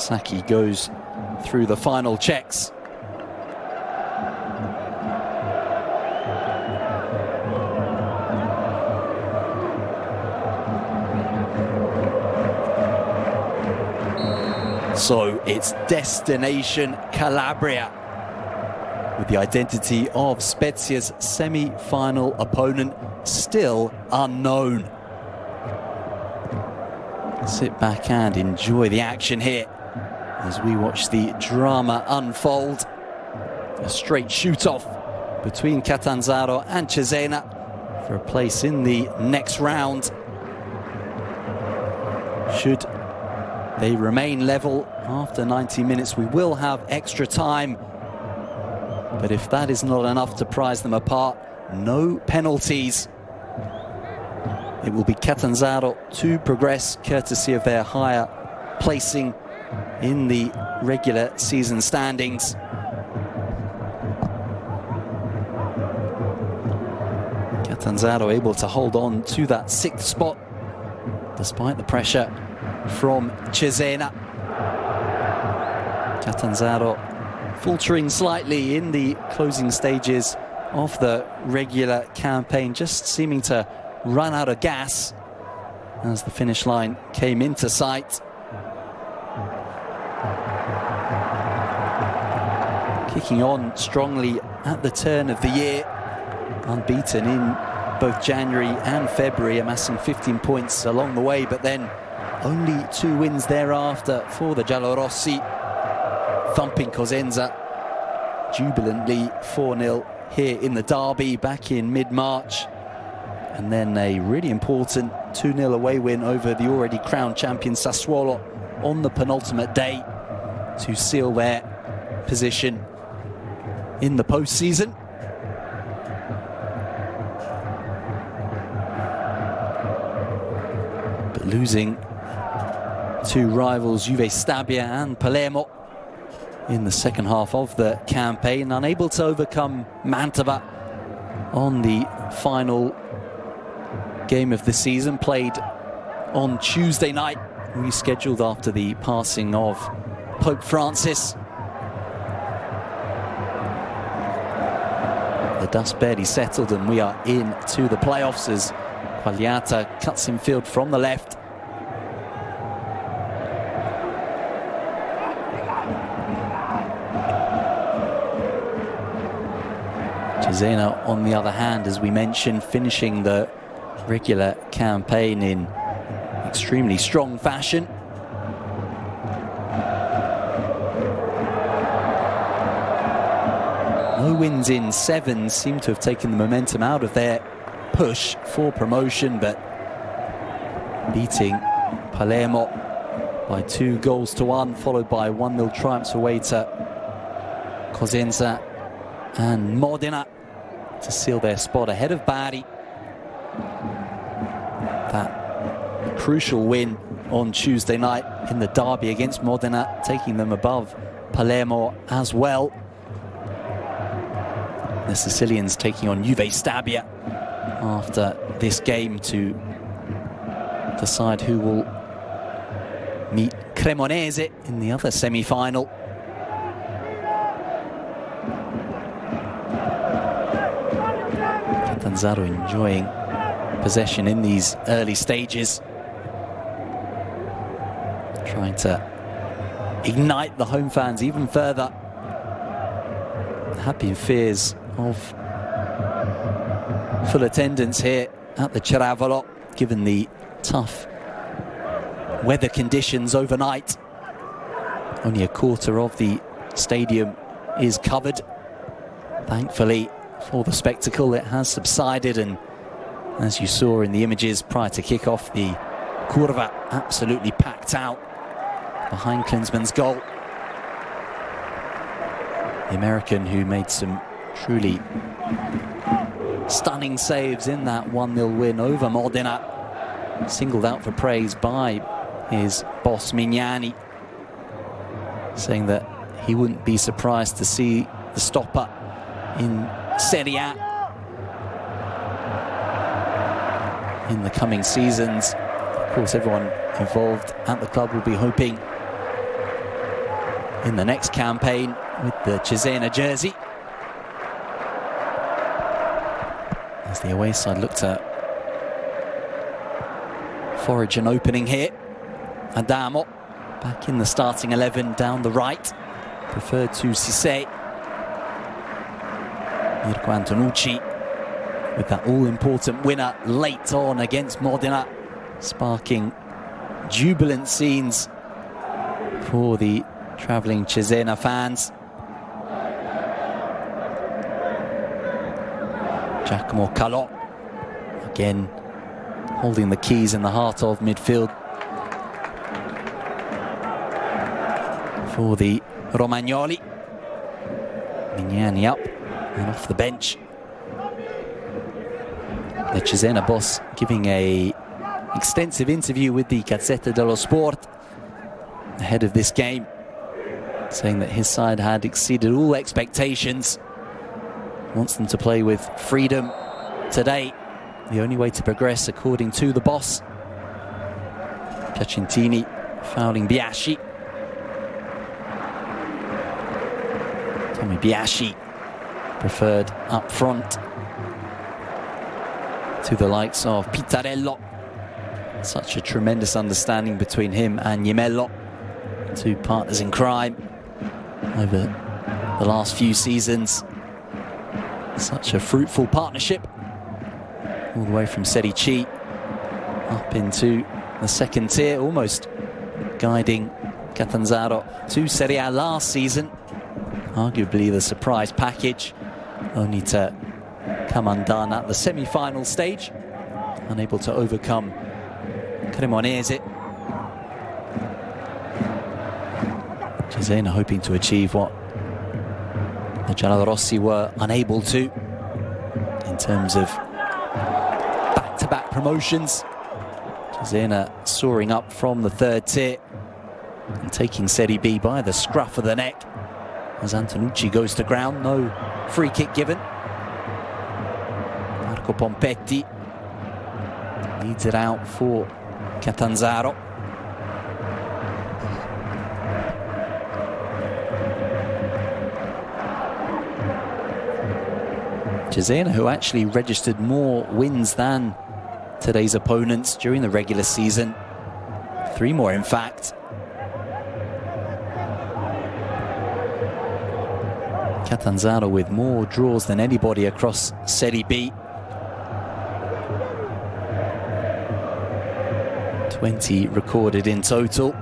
Saki goes through the final checks. So it's destination Calabria, with the identity of Spezia's semi-final opponent still unknown. Sit back and enjoy the action here as we watch the drama unfold. A straight shoot-off between Catanzaro and Cesena for a place in the next round. Should they remain level after 90 minutes, we will have extra time. But if that is not enough to prize them apart, no penalties. It will be Catanzaro to progress, courtesy of their higher placing in the regular season standings. Catanzaro able to hold on to that 6th spot, despite the pressure from Cesena. Catanzaro faltering slightly in the closing stages of the regular campaign, just seeming to run out of gas as the finish line came into sight. Kicking on strongly at the turn of the year, unbeaten in both January and February, amassing 15 points along the way, but then only 2 wins thereafter for the Giallorossi, thumping Cosenza jubilantly 4-0 here in the derby back in mid-March. And then a really important 2-0 away win over the already crowned champion Sassuolo on the penultimate day to seal their position in the postseason. But losing to rivals Juve Stabia and Palermo in the second half of the campaign, unable to overcome Mantova on the final game of the season, played on Tuesday night, rescheduled after the passing of Pope Francis. The dust barely settled and we are into the playoffs as Quagliata cuts in field from the left. Cesena, on the other hand, as we mentioned, finishing the regular campaign in extremely strong fashion. No wins in 7 seem to have taken the momentum out of their push for promotion, but beating Palermo by 2-1, followed by 1-0 triumphs away to Cosenza and Modena to seal their spot ahead of Bari. That crucial win on Tuesday night in the derby against Modena, taking them above Palermo as well. The Sicilians taking on Juve Stabia after this game to decide who will meet Cremonese in the other semi-final. Catanzaro enjoying possession in these early stages, trying to ignite the home fans even further. Happy fears of full attendance here at the Ceravolo, given the tough weather conditions overnight. Only a quarter of the stadium is covered. Thankfully for the spectacle, it has subsided, and as you saw in the images prior to kickoff, the Curva absolutely packed out behind Klinsmann's goal. The American, who made some truly stunning saves in that 1-0 win over Modena, singled out for praise by his boss Mignani, saying that he wouldn't be surprised to see the stopper in Serie A in the coming seasons. Of course, everyone involved at the club will be hoping in the next campaign with the Cesena jersey. As the away side looked to forage an opening here. Adamo back in the starting 11 down the right, preferred to Cisse. Mirko Antonucci with that all-important winner late on against Modena, sparking jubilant scenes for the travelling Cesena fans. Giacomo Calò again holding the keys in the heart of midfield for the Romagnoli. Mignani up and off the bench. The Cesena boss giving a extensive interview with the Gazzetta dello Sport ahead of this game, saying that his side had exceeded all expectations. Wants them to play with freedom today. The only way to progress, according to the boss. Piacentini fouling Biasci. Tommy Biasci preferred up front to the likes of Pittarello. Such a tremendous understanding between him and Iemmello, two partners in crime over the last few seasons. Such a fruitful partnership, all the way from Serie C up into the second tier, almost guiding Catanzaro to Serie A last season. Arguably the surprise package, only to come undone at the semi-final stage, unable to overcome Cremonese. Cesena hoping to achieve what the Giallorossi were unable to in terms of back-to-back promotions. Cesena soaring up from the third tier and taking Serie B by the scruff of the neck as Antonucci goes to ground. No free kick given. Marco Pompetti leads it out for Catanzaro. Cesena, who actually registered more wins than today's opponents during the regular season. 3 more, in fact. Catanzaro with more draws than anybody across Serie B. 20 recorded in total.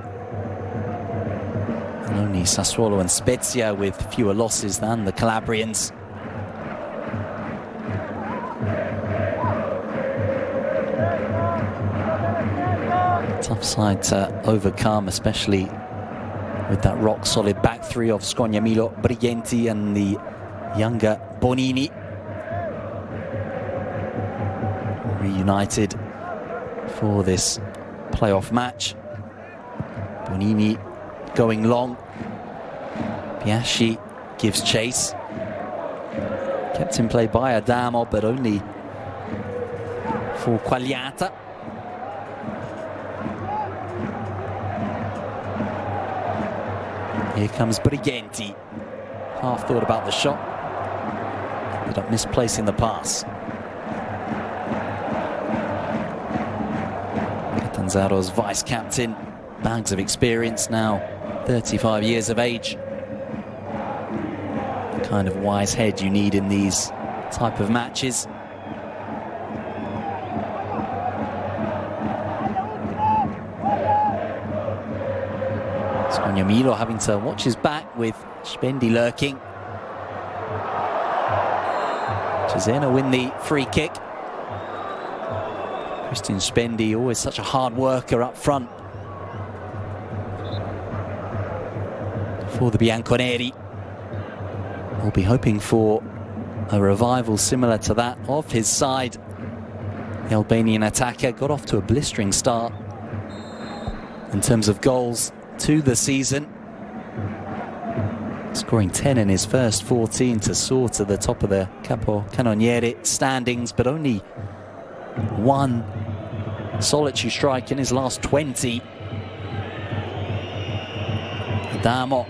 And only Sassuolo and Spezia with fewer losses than the Calabrians. Tough side to overcome, especially with that rock-solid back three of Scognamillo, Brighenti and the younger Bonini. Reunited for this playoff match. Bonini going long. Biasci gives chase. Kept in play by Adamo, but only for Quagliata. Here comes Brighenti. Half thought about the shot. Ended up misplacing the pass. Catanzaro's vice-captain. Bags of experience now. 35 years of age. The kind of wise head you need in these type of matches. Scognamillo having to watch his back with Shpendi lurking. Cesena win the free kick. Cristian Shpendi, always such a hard worker up front for the Bianconeri. We'll be hoping for a revival similar to that of his side. The Albanian attacker got off to a blistering start in terms of goals to the season, scoring 10 in his first 14 to soar to the top of the Capocannoniere standings, but only 1 solitary strike in his last 20. Adamo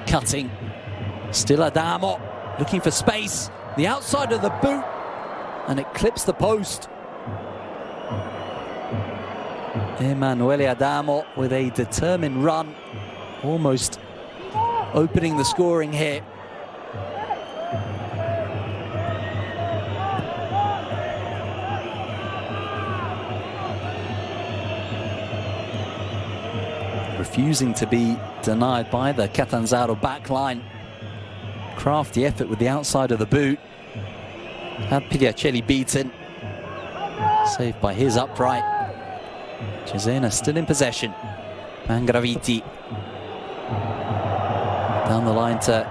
cutting. Still Adamo, looking for space. The outside of the boot, and it clips the post. Emanuele Adamo with a determined run, almost opening the scoring here. Refusing to be denied by the Catanzaro backline. Crafty effort with the outside of the boot. Had Pigliacelli beaten. Saved by his upright. Cesena still in possession. Mangraviti. Down the line to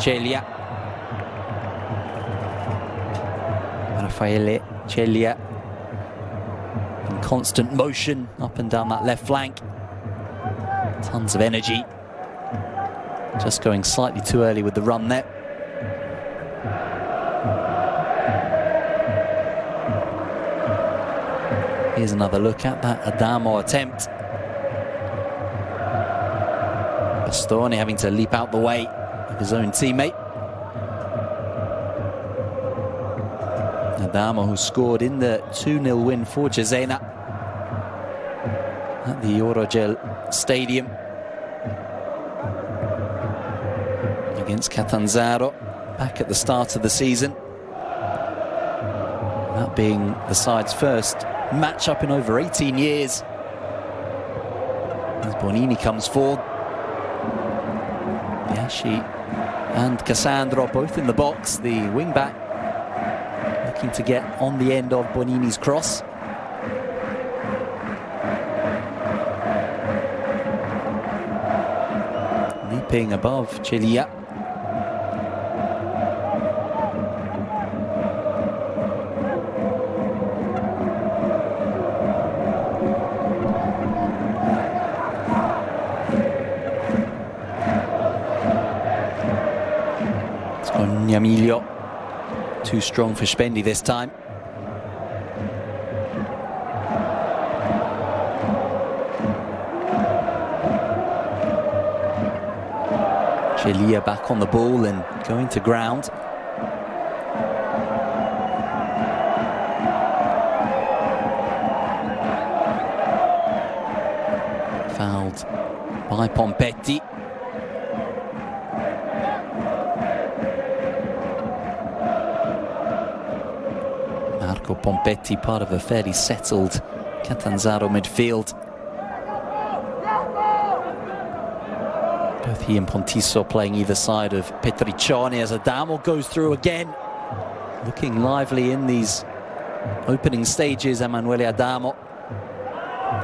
Celia. Raffaele Celia. In constant motion up and down that left flank. Tons of energy. Just going slightly too early with the run there. Here's another look at that Adamo attempt. Bastoni having to leap out the way of his own teammate. Adamo, who scored in the 2-0 win for Cesena at the Eurogel Stadium against Catanzaro back at the start of the season. That being the side's first match-up in over 18 years. As Bonini comes forward. Biasci and Cassandro both in the box. The wing-back looking to get on the end of Bonini's cross. Leaping above Celia. Iemmello, too strong for Shpendi this time. Celia back on the ball and going to ground. Fouled by Pompetti. Pompetti, part of a fairly settled Catanzaro midfield. Both he and Pontiso playing either side of Petriccioni as Adamo goes through again. Looking lively in these opening stages, Emanuele Adamo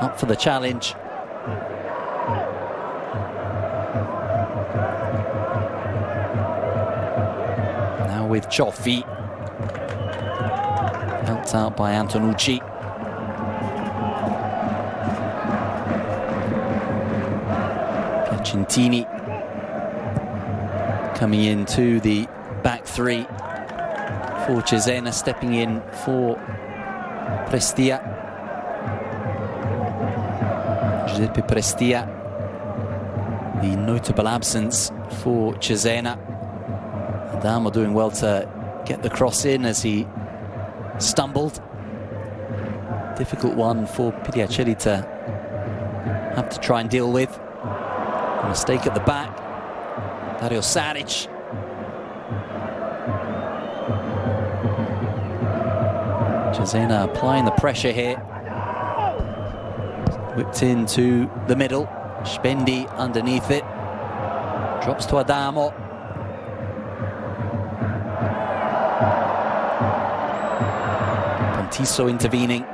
up for the challenge. Now with Cioffi. Helped out by Antonucci. Piacentini coming into the back three for Cesena, stepping in for Prestia. Giuseppe Prestia, the notable absence for Cesena. Adamo doing well to get the cross in as he stumbled. Difficult one for Pigliacelli to have to try and deal with. A mistake at the back. Dario Saric. Cesena applying the pressure here. Whipped into the middle. Shpendi underneath it. Drops to Adamo. Pontiso intervening.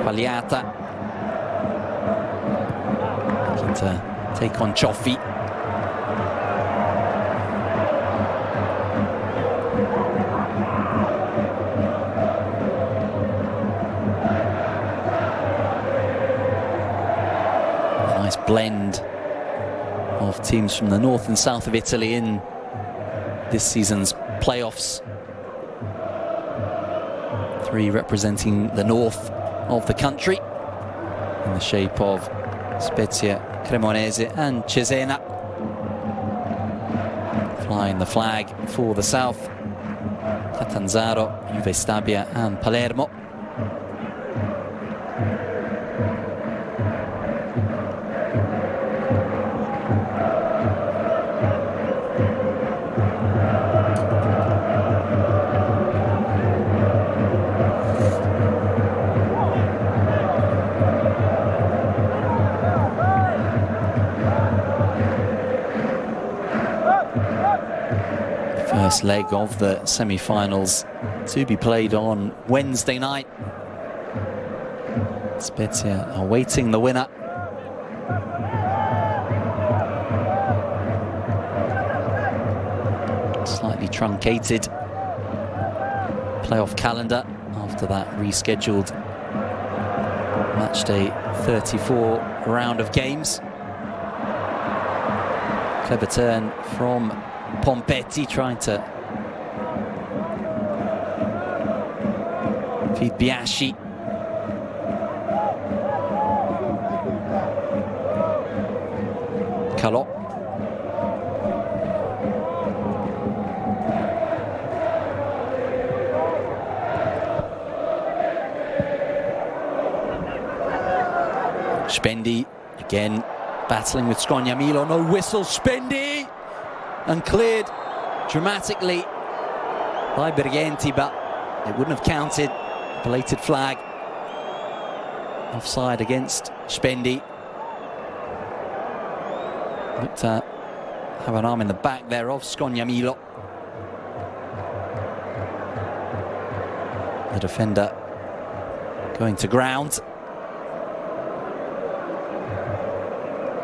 Quagliata looking to take on Cioffi. Nice blend of teams from the north and south of Italy in this season's playoffs. Three representing the north of the country in the shape of Spezia, Cremonese and Cesena. Flying the flag for the south. Catanzaro, Juve Stabia and Palermo. First leg of the semi-finals to be played on Wednesday night. Spezia awaiting the winner. Slightly truncated playoff calendar after that rescheduled matchday 34 round of games. Clever turn from Pompetti, trying to feed Biasci. Calò. Shpendi again battling with Scognamilo. No whistle. Shpendi! And cleared dramatically by Brighenti, but it wouldn't have counted. Belated flag. Offside against Shpendi. Looked to have an arm in the back there of Scognamilo. The defender going to ground.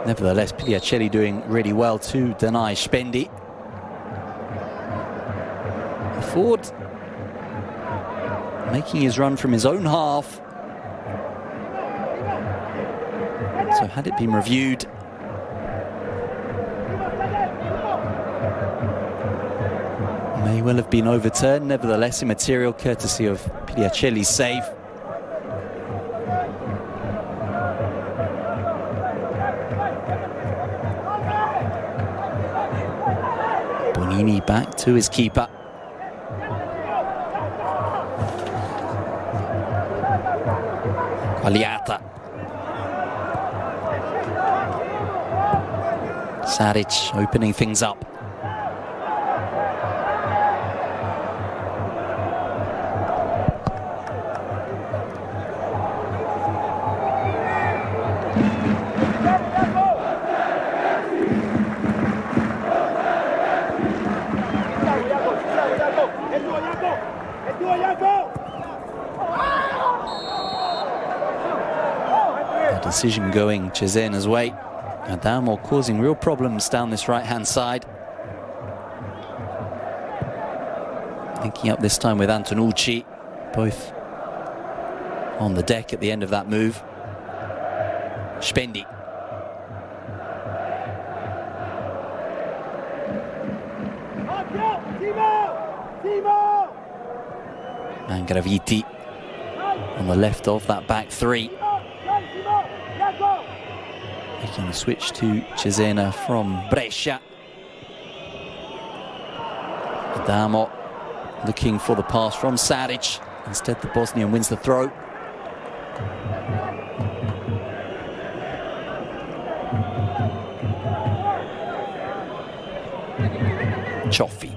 Nevertheless, Piacelli doing really well to deny Shpendi. Ford making his run from his own half. So had it been reviewed, may well have been overturned. Nevertheless, immaterial courtesy of Piacelli's save. Bonini back to his keeper. Quagliata. Saric opening things up. Decision going Cesena's way. Adamo causing real problems down this right-hand side. Linking up this time with Antonucci, both on the deck at the end of that move. Shpendi. And Graviti on the left of that back three. Making the switch to Cesena from Brescia. Adamo looking for the pass from Saric. Instead, the Bosnian wins the throw. Cioffi.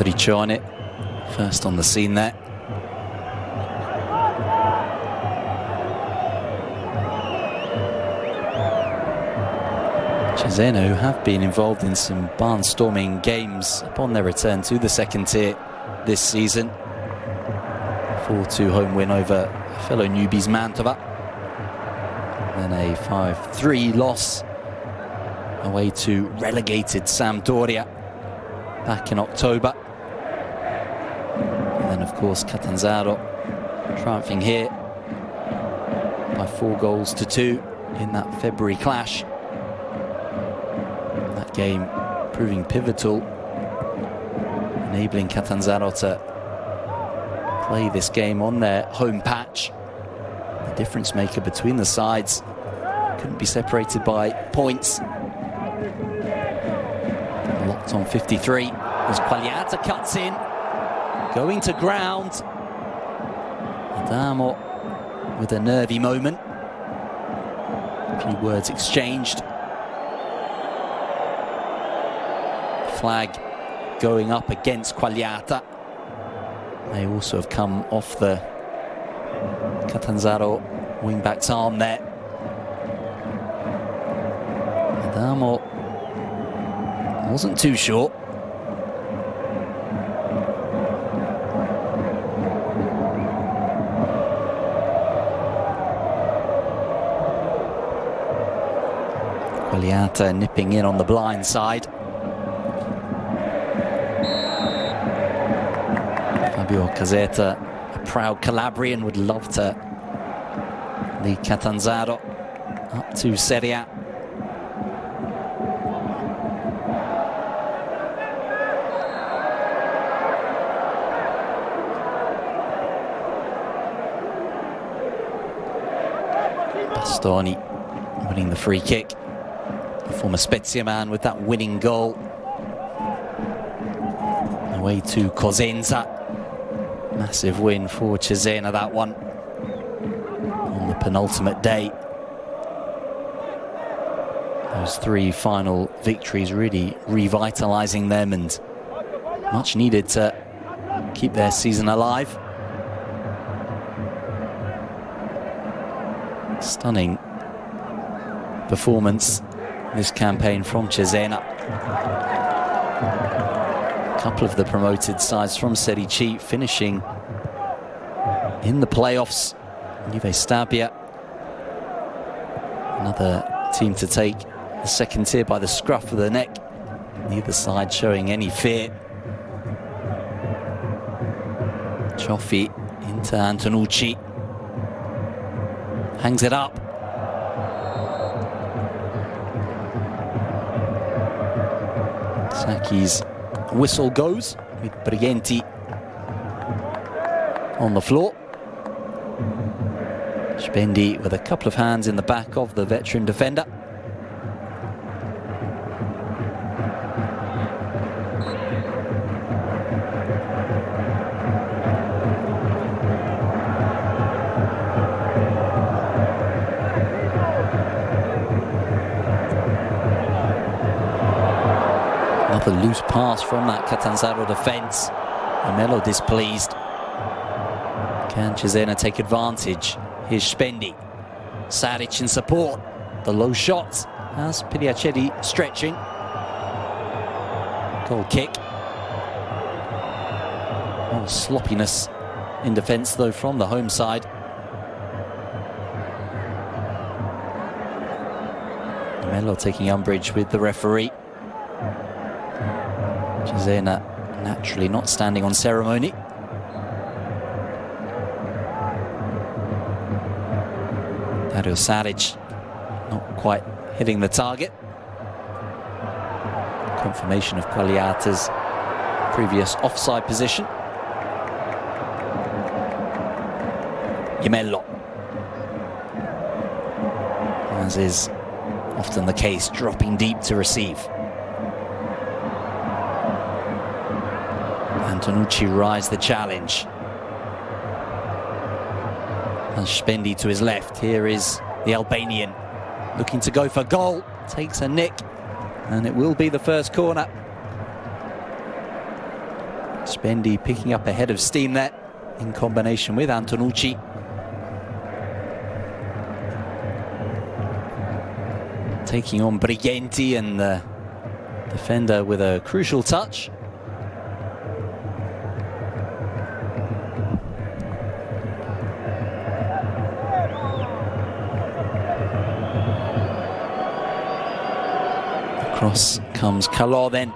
Petriccione, first on the scene there. Cesena, who have been involved in some barnstorming games upon their return to the second tier this season. 4-2 home win over fellow newbies Mantova. Then a 5-3 loss away to relegated Sampdoria back in October. And then, of course, Catanzaro triumphing here by 4-2 in that February clash. That game proving pivotal, enabling Catanzaro to play this game on their home patch. The difference maker between the sides couldn't be separated by points. Locked on 53 as Quagliata cuts in, going to ground. Adamo with a nervy moment. A few words exchanged. Flag going up against Quagliata. They also have come off the Catanzaro wing-back's arm there. Adamo wasn't too sure. Quagliata nipping in on the blind side. Fabio Caserta, a proud Calabrian, would love to lead Catanzaro up to Serie A. Bastoni winning the free kick. The former Spezia man with that winning goal. Away to Cosenza. Massive win for Cesena, that one, on the penultimate day. Those three final victories really revitalising them, and much needed to keep their season alive. Stunning performance this campaign from Cesena. A couple of the promoted sides from Serie C finishing in the playoffs. Juve Stabia, another team to take the second tier by the scruff of the neck. Neither side showing any fear. Cioffi into Antonucci. Hangs it up. Saki's whistle goes with Brighenti on the floor. Shpendi with a couple of hands in the back of the veteran defender. Another loose pass from that Catanzaro defence. Iemmello displeased. Can Cesena take advantage? Here's Shpendi. Saric in support. The low shot has Pigliacelli stretching. Goal kick. Oh, sloppiness in defence though from the home side. Iemmello taking umbrage with the referee. Cesena naturally not standing on ceremony. Dario Saric not quite hitting the target. Confirmation of Quagliata's previous offside position. Iemmello, as is often the case, dropping deep to receive. Antonucci rise the challenge. And Shpendi to his left. Here is the Albanian looking to go for goal. Takes a nick, and it will be the first corner. Shpendi picking up a head of steam there in combination with Antonucci. Taking on Brighenti, and the defender with a crucial touch. Across comes Calò then.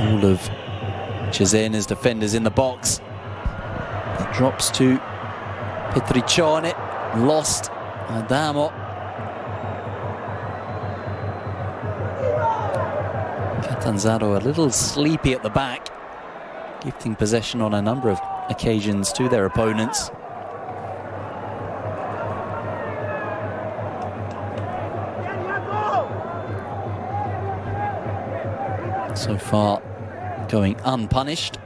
All of Cesena's defenders in the box. It drops to Petriccione, lost Adamo. Catanzaro a little sleepy at the back, gifting possession on a number of occasions to their opponents. So far, going unpunished.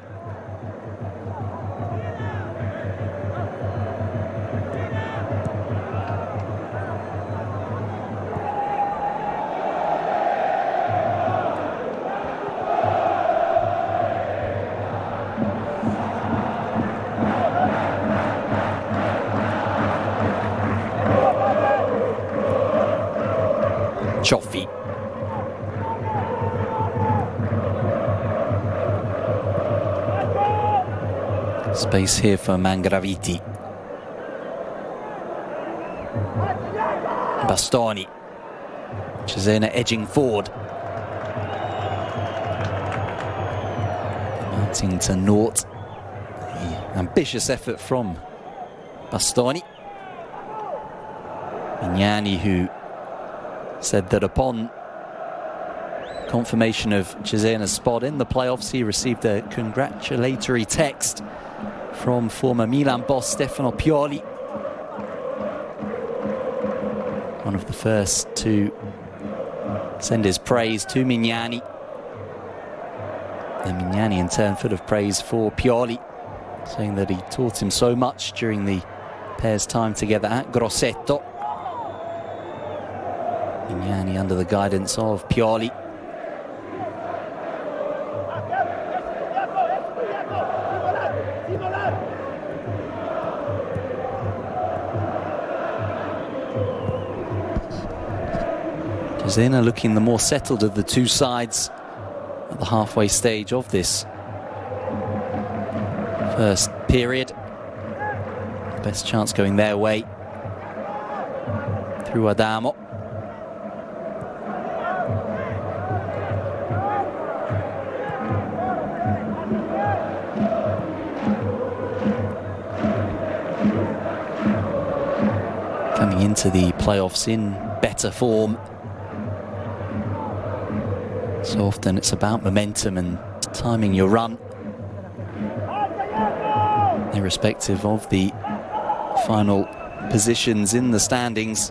Cioffi. Space here for Mangraviti. Bastoni. Cesena edging forward. Mounting to naught. The ambitious effort from Bastoni. Mignani, who said that upon confirmation of Cesena's spot in the playoffs, he received a congratulatory text from former Milan boss Stefano Pioli, one of the first to send his praise to Mignani. And Mignani in turn full of praise for Pioli, saying that he taught him so much during the pair's time together at Grosseto. Mignani under the guidance of Pioli. Cesena looking the more settled of the two sides at the halfway stage of this first period. Best chance going their way through Adamo. Coming into the playoffs in better form. So often it's about momentum and timing your run, irrespective of the final positions in the standings.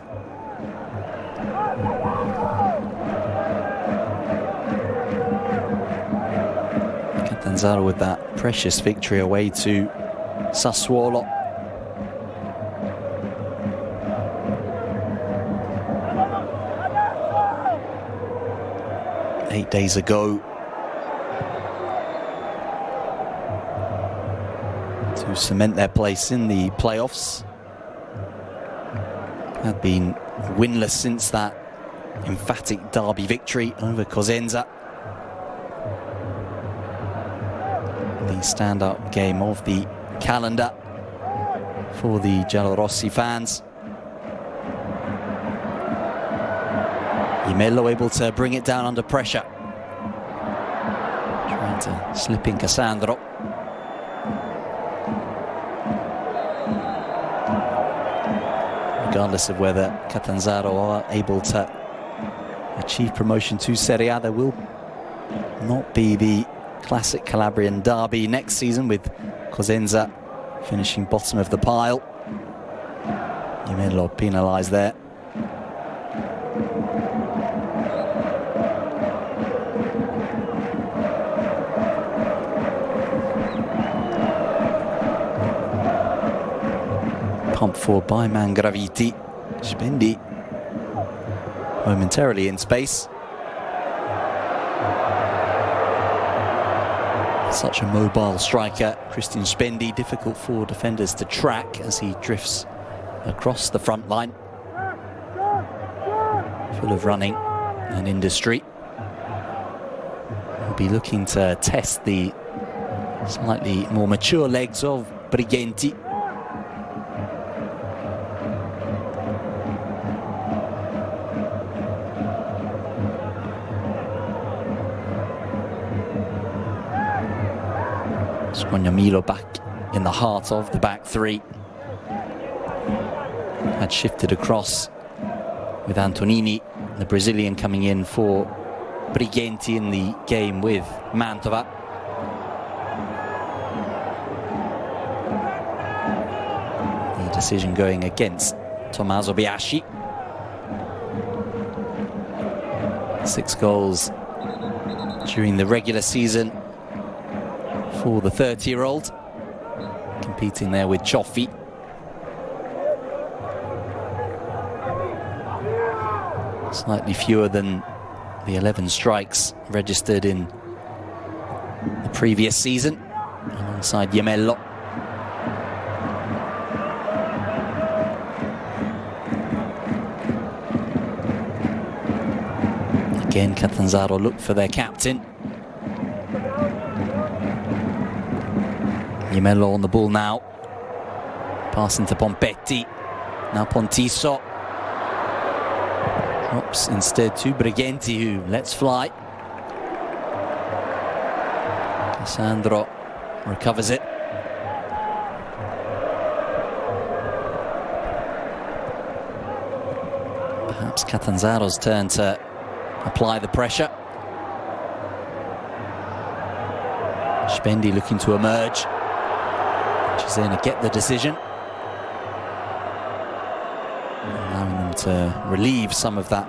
Catanzaro with that precious victory away to Sassuolo. Eight days ago, to cement their place in the playoffs. Had been winless since that emphatic derby victory over Cosenza. The standout game of the calendar for the Giallorossi fans. Iemmello able to bring it down under pressure. Trying to slip in Cassandro. Regardless of whether Catanzaro are able to achieve promotion to Serie A, there will not be the classic Calabrian derby next season, with Cosenza finishing bottom of the pile. Iemmello penalised there. Pumped forward by Mangraviti. Shpendi momentarily in space. Such a mobile striker, Cristian Shpendi, difficult for defenders to track as he drifts across the front line. Full of running and industry. He'll be looking to test the slightly more mature legs of Brighenti. Squagnamilo back in the heart of the back three. had shifted across with Antonini, the Brazilian, coming in for Brighenti in the game with Mantova. The decision going against Tommaso Biasci. 6 goals during the regular season for the 30-year-old, competing there with Cioffi. Slightly fewer than the 11 strikes registered in the previous season, alongside Iemmello. Again, Catanzaro look for their captain. Iemmello on the ball now. Passing to Pompetti. Now Pontiso. Drops instead to Brighenti, who lets fly. Cassandro recovers it. Perhaps Catanzaro's turn to apply the pressure. Shpendi looking to emerge. Cesena get the decision, allowing them to relieve some of that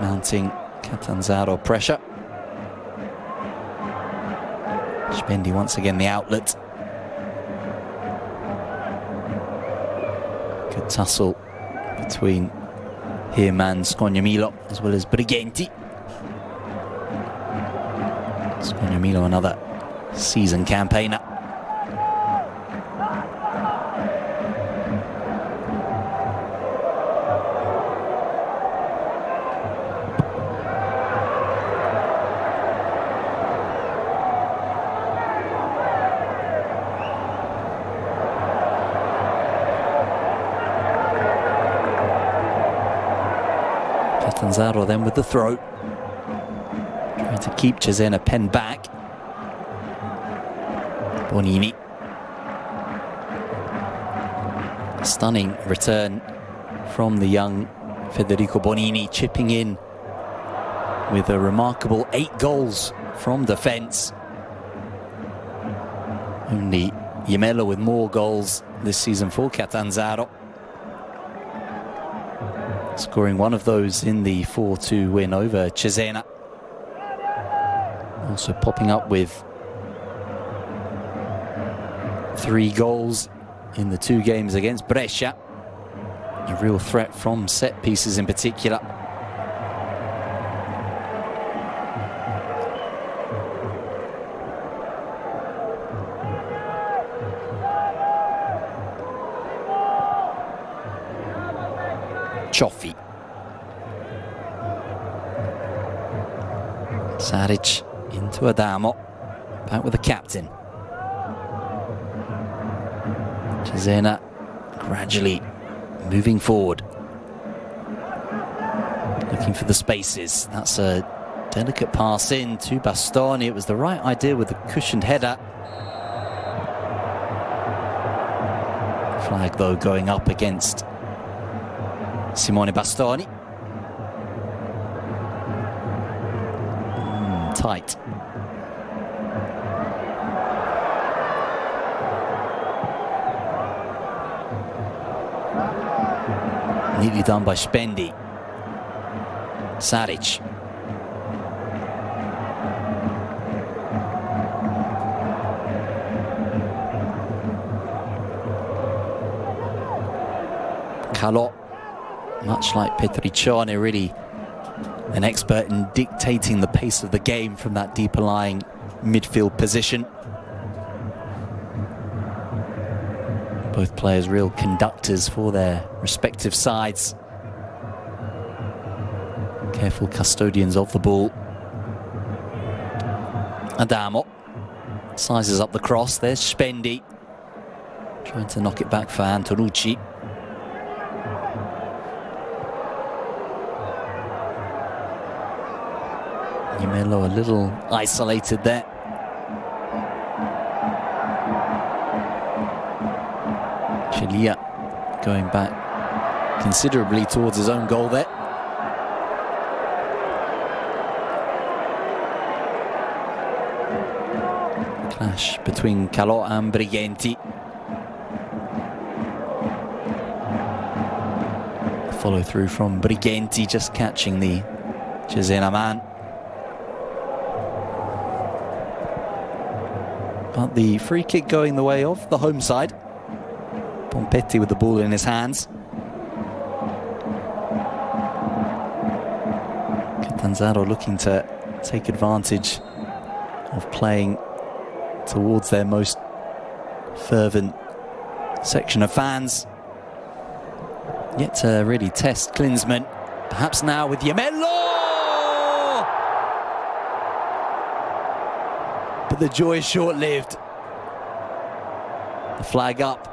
mounting Catanzaro pressure. Shpendi once again the outlet. Good tussle between him and Scognamillo, as well as Brighenti. Scognamillo, another season campaigner. Catanzaro then with the throw, trying to keep Cesena penned back. Bonini. A stunning return from the young Federico Bonini, chipping in with a remarkable 8 goals from defence. Only Iemmello with more goals this season for Catanzaro, scoring one of those in the 4-2 win over Cesena. Also popping up with 3 goals in the 2 games against Brescia. A real threat from set pieces in particular. Cioffi. Saric into Adamo. Back with the captain. Cesena gradually moving forward. Looking for the spaces. That's a delicate pass in to Bastoni. It was the right idea with the cushioned header. Flag though going up against Simone Bastoni. Tight. Neatly done by Shpendi. Saric. Calò, much like Petriccione, really an expert in dictating the pace of the game from that deeper lying midfield position. Both players real conductors for their respective sides. Careful custodians of the ball. Adamo sizes up the cross. There's Shpendi trying to knock it back for Antonucci. Iemmello a little isolated there. Chilia going back considerably towards his own goal there. Clash between Calò and Brighenti. Follow through from Brighenti, just catching the Cesena man. But the free kick going the way of the home side. Pompetti with the ball in his hands. Catanzaro looking to take advantage of playing towards their most fervent section of fans. Yet to really test Klinsmann. Perhaps now with Iemmello! But the joy is short-lived. The flag up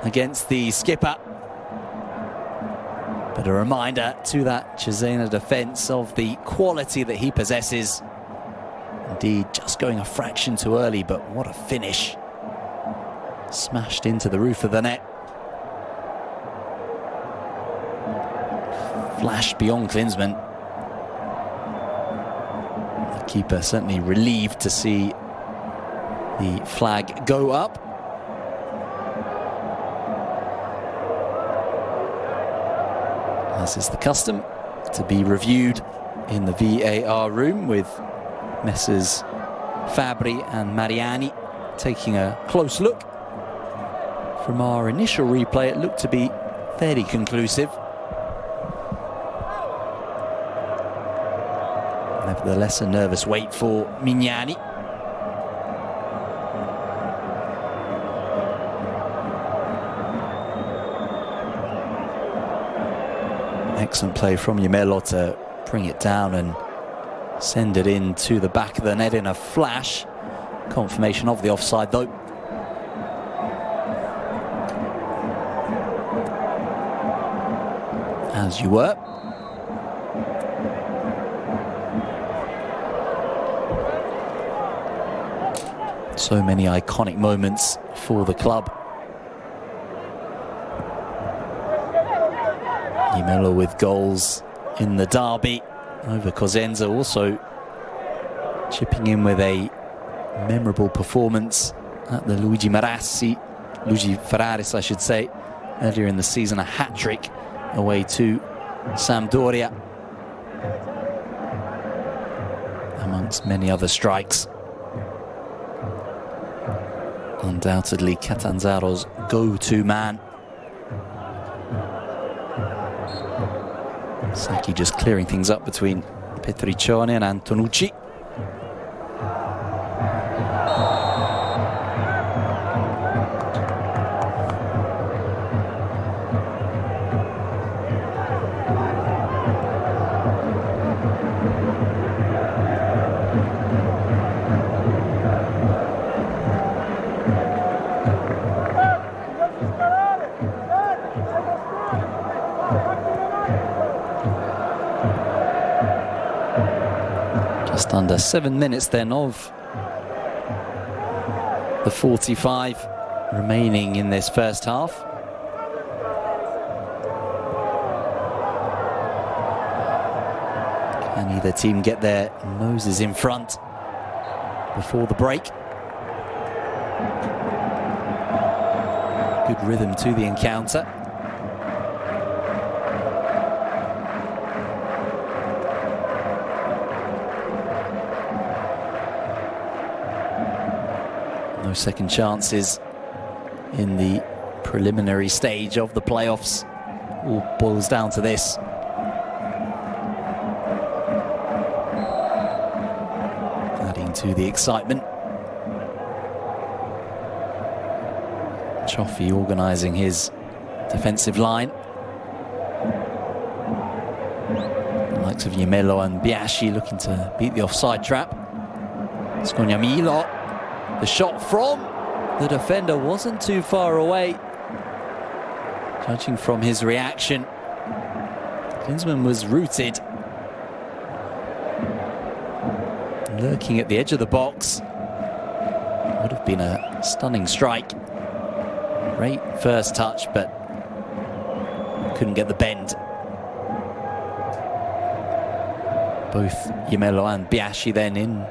against the skipper. But a reminder to that Cesena defence of the quality that he possesses. Indeed, just going a fraction too early, but what a finish. Smashed into the roof of the net. Flash beyond Klinsmann. The keeper certainly relieved to see the flag go up. As is the custom, to be reviewed in the VAR room with Messrs Fabri and Mariani taking a close look. From our initial replay, it looked to be fairly conclusive. Nevertheless, a nervous wait for Mignani. Excellent play from Iemmello to bring it down and send it in to the back of the net in a flash. Confirmation of the offside, though. As you were. So many iconic moments for the club. Iemmello with goals in the derby over Cosenza, also chipping in with a memorable performance at the Luigi Ferraris, I should say, earlier in the season, a hat-trick away to Sampdoria, amongst many other strikes. Undoubtedly Catanzaro's go-to man. Sacchi just clearing things up between Petriccione and Antonucci. Just under 7 minutes then of the 45 remaining in this first half. Can either team get their noses in front before the break? Good rhythm to the encounter. No second chances in the preliminary stage of the playoffs. All boils down to this. Adding to the excitement. Cioffi organising his defensive line. The likes of Iemmello and Biasci looking to beat the offside trap. Scognamiglio. The shot from the defender wasn't too far away. Judging from his reaction, Klinsmann was rooted. Lurking at the edge of the box. Would have been a stunning strike. Great first touch, but couldn't get the bend. Both Iemmello and Biasci then in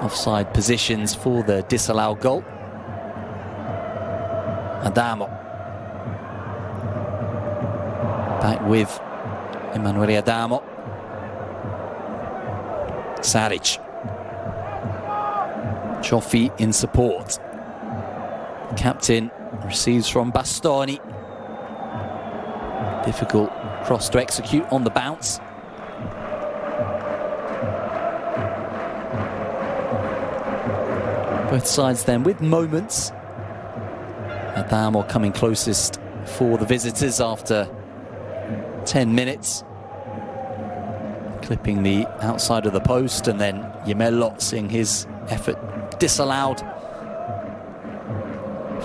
offside positions for the disallowed goal. Adamo. Back with Emanuele Adamo. Saric. Cioffi in support. Captain receives from Bastoni. Difficult cross to execute on the bounce. Both sides then with moments. Adamo coming closest for the visitors after 10 minutes. Clipping the outside of the post, and then Iemmello seeing his effort disallowed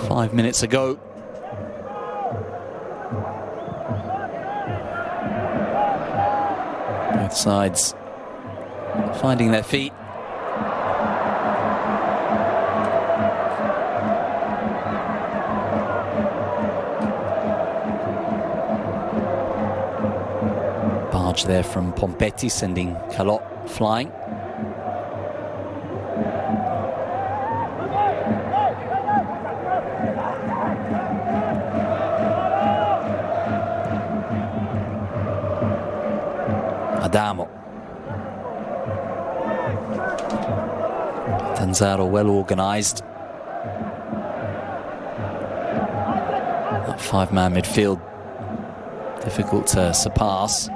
5 minutes ago. Both sides finding their feet. Barge there from Pompetti, sending Calot flying. Adamo. Catanzaro well organised. That five-man midfield difficult to surpass.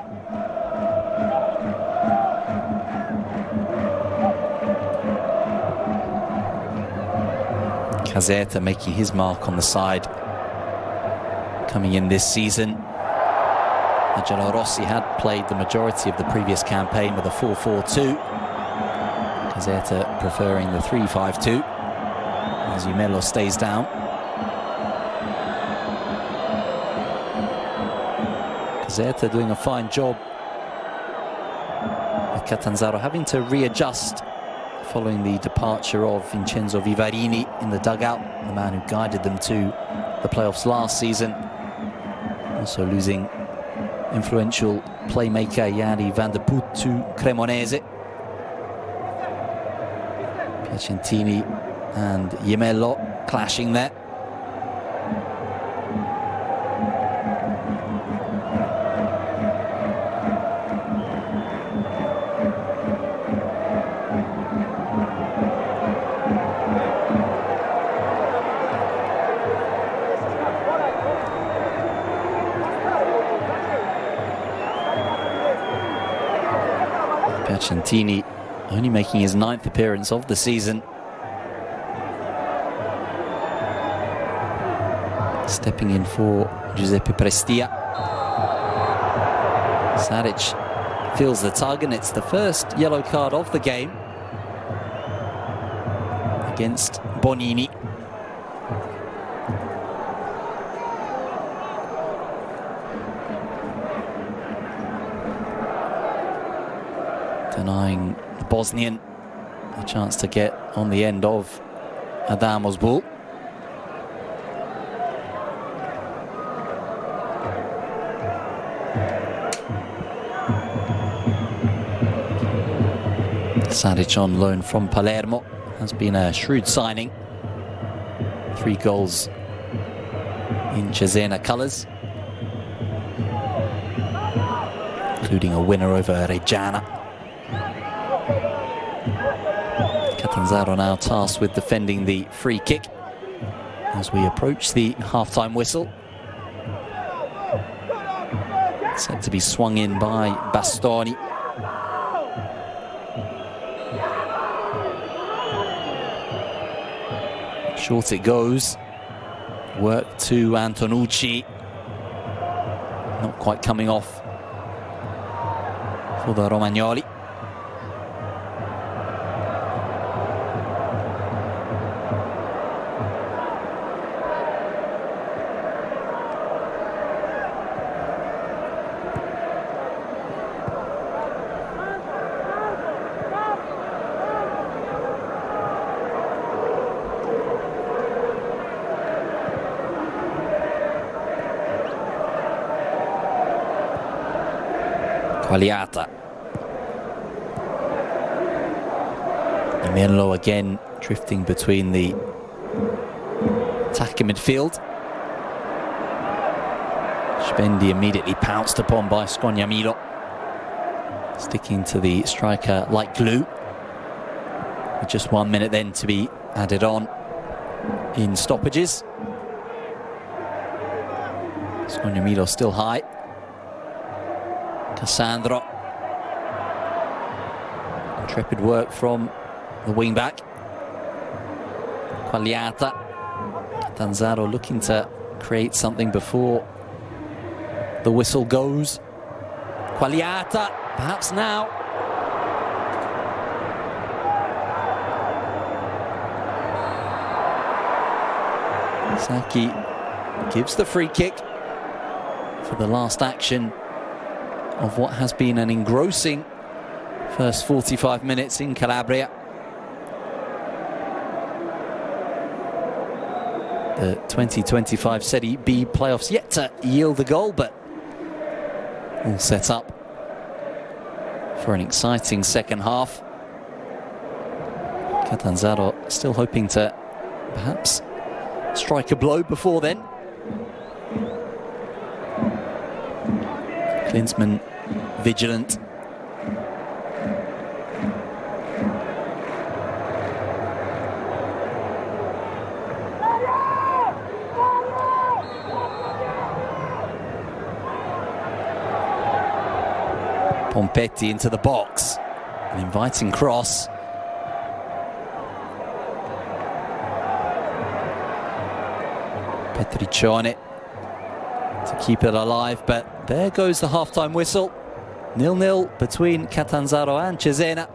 Caserta making his mark on the side coming in this season. Angelo Rossi had played the majority of the previous campaign with a 4-4-2. Caserta preferring the 3-5-2 as Iemmello stays down. Caserta doing a fine job with Catanzaro having to readjust following the departure of Vincenzo Vivarini in the dugout, the man who guided them to the playoffs last season. Also losing influential playmaker Jari van der Poel to Cremonese. Piacentini and Iemmello clashing there. Piacentini only making his 9th appearance of the season. Stepping in for Giuseppe Prestia. Saric feels the tug, and it's the first yellow card of the game against Bonini. Denying the Bosnian a chance to get on the end of Adamo's ball. Saric on loan from Palermo has been a shrewd signing. 3 goals in Cesena colours, including a winner over Reggiana. Catanzaro now tasked with defending the free kick as we approach the half-time whistle. Set to be swung in by Bastoni. Short it goes. Work to Antonucci. Not quite coming off for the Romagnoli. Quagliata. Iemmello again drifting between the attacking midfield. Shpendi immediately pounced upon by Scognamiglio, sticking to the striker like glue. With just 1 minute then to be added on in stoppages. Scognamiglio still high. Cassandro. Intrepid work from the wing-back. Quagliata. Catanzaro looking to create something before the whistle goes. Quagliata, perhaps now. Saki gives the free kick for the last action of what has been an engrossing first 45 minutes in Calabria. The 2025 Serie B playoffs yet to yield the goal, but all set up for an exciting second half. Catanzaro still hoping to perhaps strike a blow before then. Klinsmann vigilant. Pompetti into the box, an inviting cross. Petriccione to keep it alive, but there goes the half-time whistle. 0-0 between Catanzaro and Cesena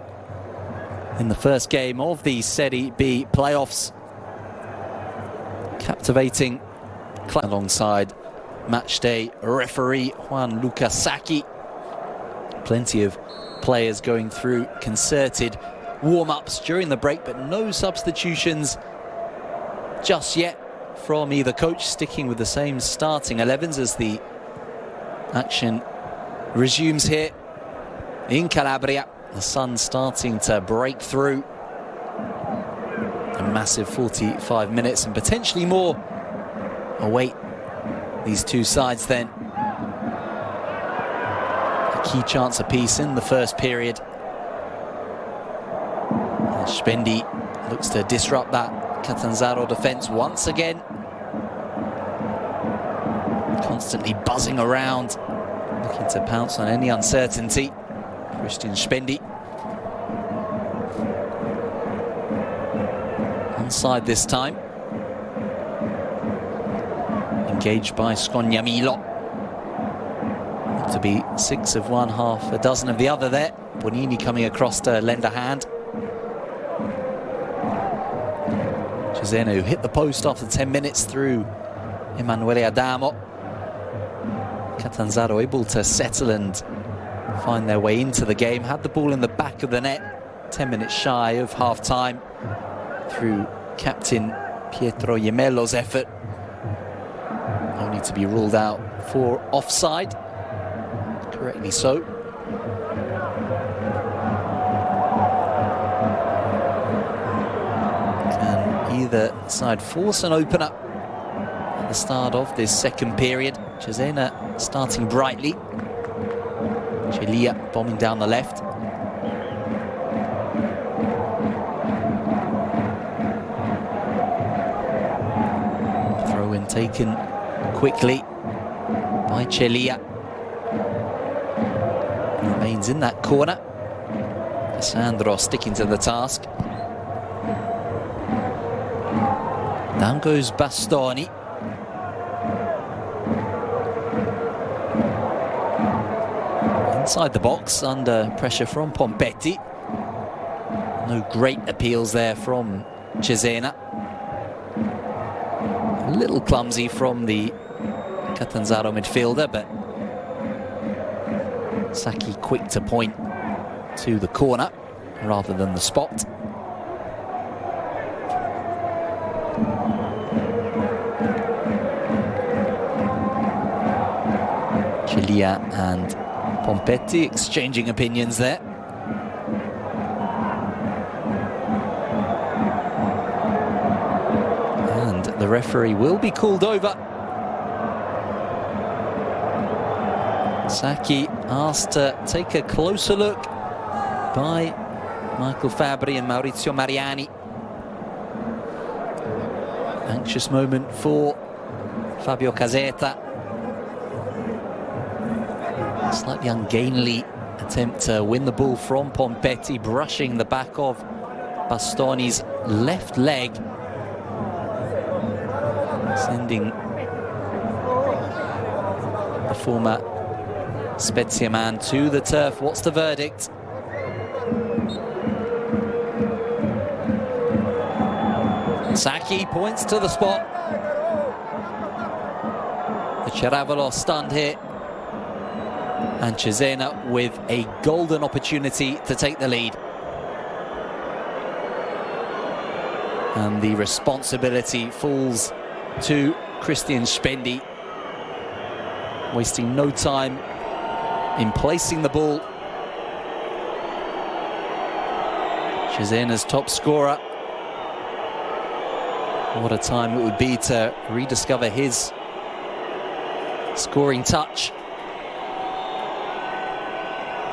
in the first game of the Serie B playoffs. Captivating alongside matchday referee Juan Luca Sacchi. Plenty of players going through concerted warm-ups during the break, but no substitutions just yet from either coach, sticking with the same starting 11s as the action resumes here in Calabria. The sun starting to break through. A massive 45 minutes and potentially more await these two sides then. A key chance apiece in the first period. And Shpendi looks to disrupt that Catanzaro defence once again. Constantly buzzing around, looking to pounce on any uncertainty. Cristian Shpendi. Onside this time. Engaged by Scognamiglio. To be 6 of one, half a dozen of the other there. Bonini coming across to lend a hand. Cesena, who hit the post after 10 minutes through Emanuele Adamo. Catanzaro able to settle and find their way into the game. Had the ball in the back of the net, 10 minutes shy of half-time, through captain Pietro Iemmello's effort. Only to be ruled out for offside. Correctly so. Can either side force an opener at the start of this second period? Cesena starting brightly. Celia bombing down the left. Throw in taken quickly by Celia. Remains in that corner. Cassandro sticking to the task. Down goes Bastoni. Inside the box, under pressure from Pompetti. No great appeals there from Cesena. A little clumsy from the Catanzaro midfielder, but Sacchi quick to point to the corner rather than the spot. Celia and Pompetti exchanging opinions there. And the referee will be called over. Sacchi asked to take a closer look by Michael Fabbri and Maurizio Mariani. Anxious moment for Fabio Caserta. Slightly ungainly attempt to win the ball from Pompetti, brushing the back of Bastoni's left leg, sending the former Spezia man to the turf. What's the verdict? Sacchi points to the spot. The Ceravolo stunned here, and Cesena with a golden opportunity to take the lead. And the responsibility falls to Cristian Shpendi, wasting no time in placing the ball. Cesena's top scorer. What a time it would be to rediscover his scoring touch.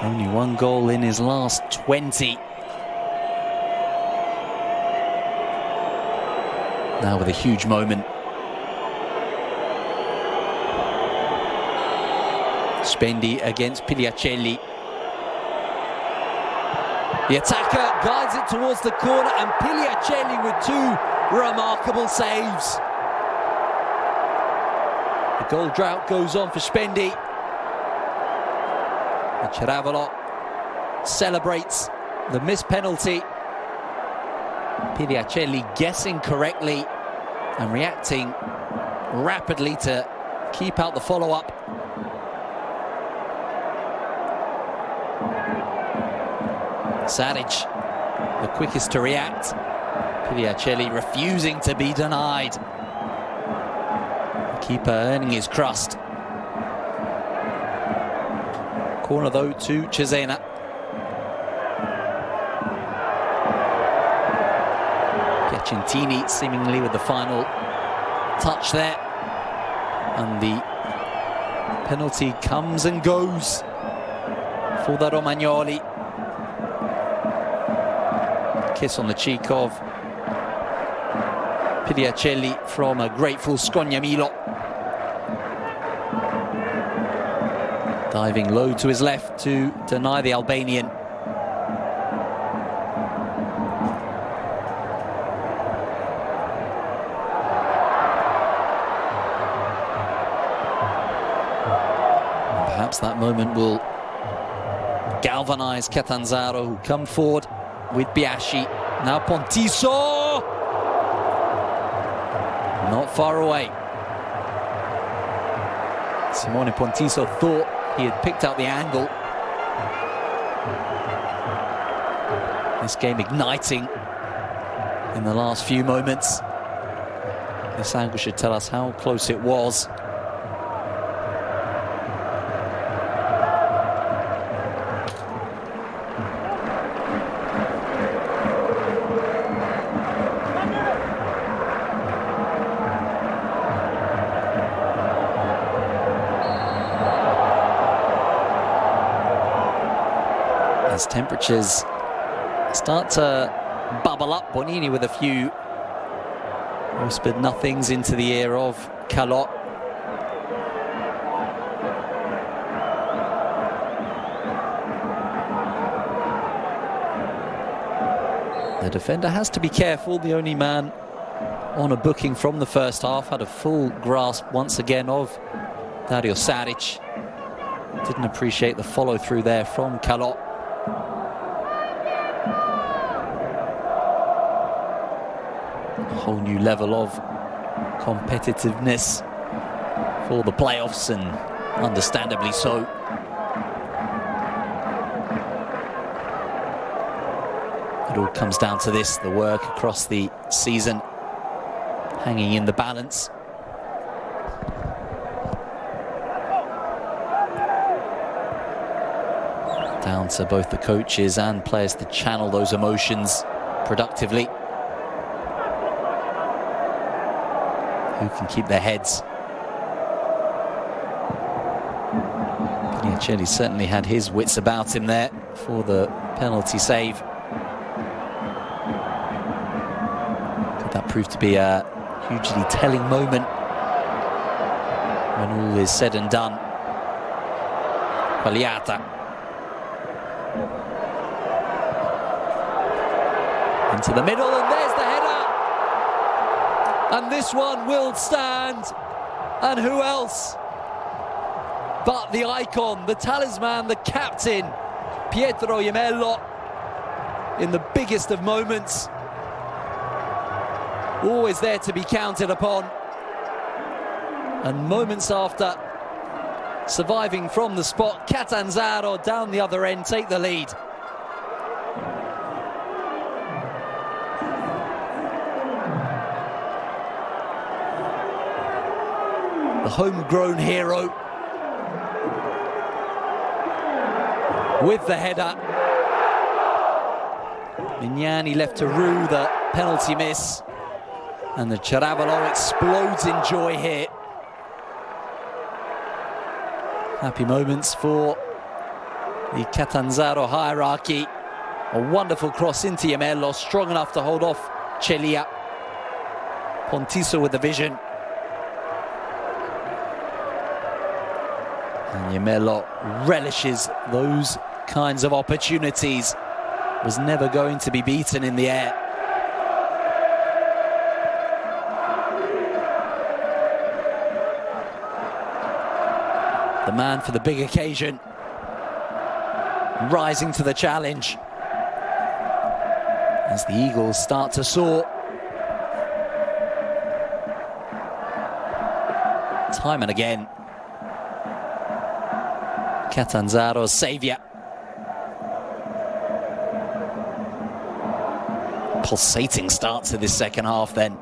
Only one goal in his last 20. Now with a huge moment. Shpendi against Pigliacelli. The attacker guides it towards the corner, and Pigliacelli with two remarkable saves. The goal drought goes on for Shpendi. The Ceravolo celebrates the missed penalty. Pigliacelli guessing correctly and reacting rapidly to keep out the follow-up. Saric, the quickest to react. Pigliacelli refusing to be denied. The keeper earning his crust. Corner though to Cesena. Piacentini seemingly with the final touch there. And the penalty comes and goes for the Romagnoli. Kiss on the cheek of Pigliacelli from a grateful Scognamilo. Diving low to his left to deny the Albanian. And perhaps that moment will galvanize Catanzaro, who come forward with Biasci. Now Pontiso! Not far away. Simone Pontiso thought he had picked out the angle. This game igniting in the last few moments. This angle should tell us how close it was. As temperatures start to bubble up, Bonini with a few whispered nothings into the ear of Calot. The defender has to be careful. The only man on a booking from the first half had a full grasp once again of Dario Saric. Didn't appreciate the follow-through there from Calot. A whole new level of competitiveness for the playoffs, and understandably so. It all comes down to this, the work across the season hanging in the balance. Down to both the coaches and players to channel those emotions productively. Who can keep their heads? Michele certainly had his wits about him there for the penalty save. Could that prove to be a hugely telling moment when all is said and done? Quagliata. Into the middle, and there's the header! And this one will stand. And who else but the icon, the talisman, the captain, Pietro Iemmello, in the biggest of moments. Always there to be counted upon. And moments after, surviving from the spot, Catanzaro down the other end take the lead. The homegrown hero with the header. Mignani left to rue the penalty miss, and the Ceravolo explodes in joy here. Happy moments for the Catanzaro hierarchy. A wonderful cross into Iemmello, strong enough to hold off Celia. Pontiso with the vision. And Iemmello relishes those kinds of opportunities. Was never going to be beaten in the air. The man for the big occasion, rising to the challenge as the Eagles start to soar. Time and again, Catanzaro's saviour. Pulsating start to this second half then.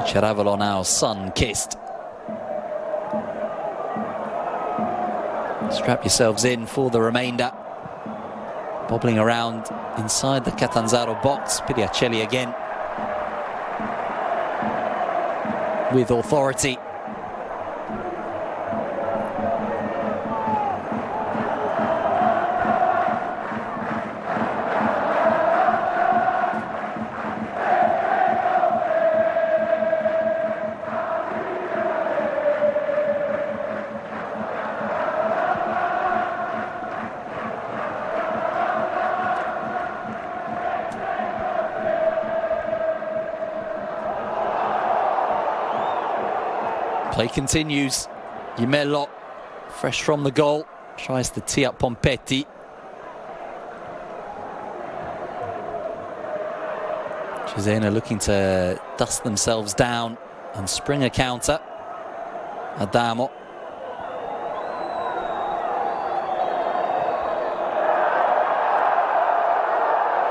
Ceravolo now sun-kissed. Strap yourselves in for the remainder. Bobbling around inside the Catanzaro box. Pigliacelli again with authority. Play continues. Iemmello, fresh from the goal, tries to tee up Pompetti. Cesena looking to dust themselves down and spring a counter. Adamo.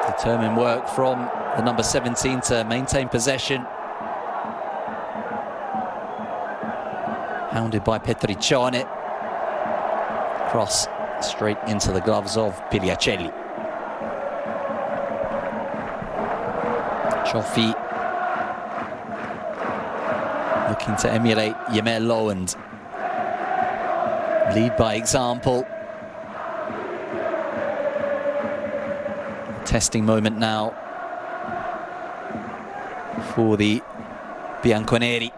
Determined work from the number 17 to maintain possession. Hounded by Petriccione. Cross straight into the gloves of Pigliacelli. Cioffi looking to emulate Iemmello and lead by example. Testing moment now for the Bianconeri.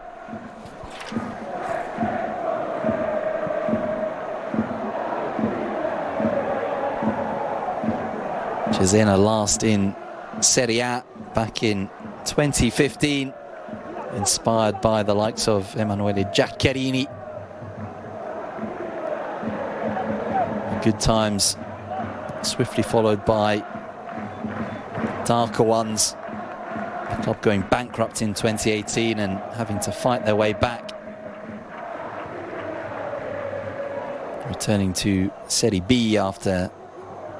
Cesena last in Serie A back in 2015, inspired by the likes of Emanuele Giaccherini. Good times swiftly followed by darker ones. The club going bankrupt in 2018 and having to fight their way back. Returning to Serie B after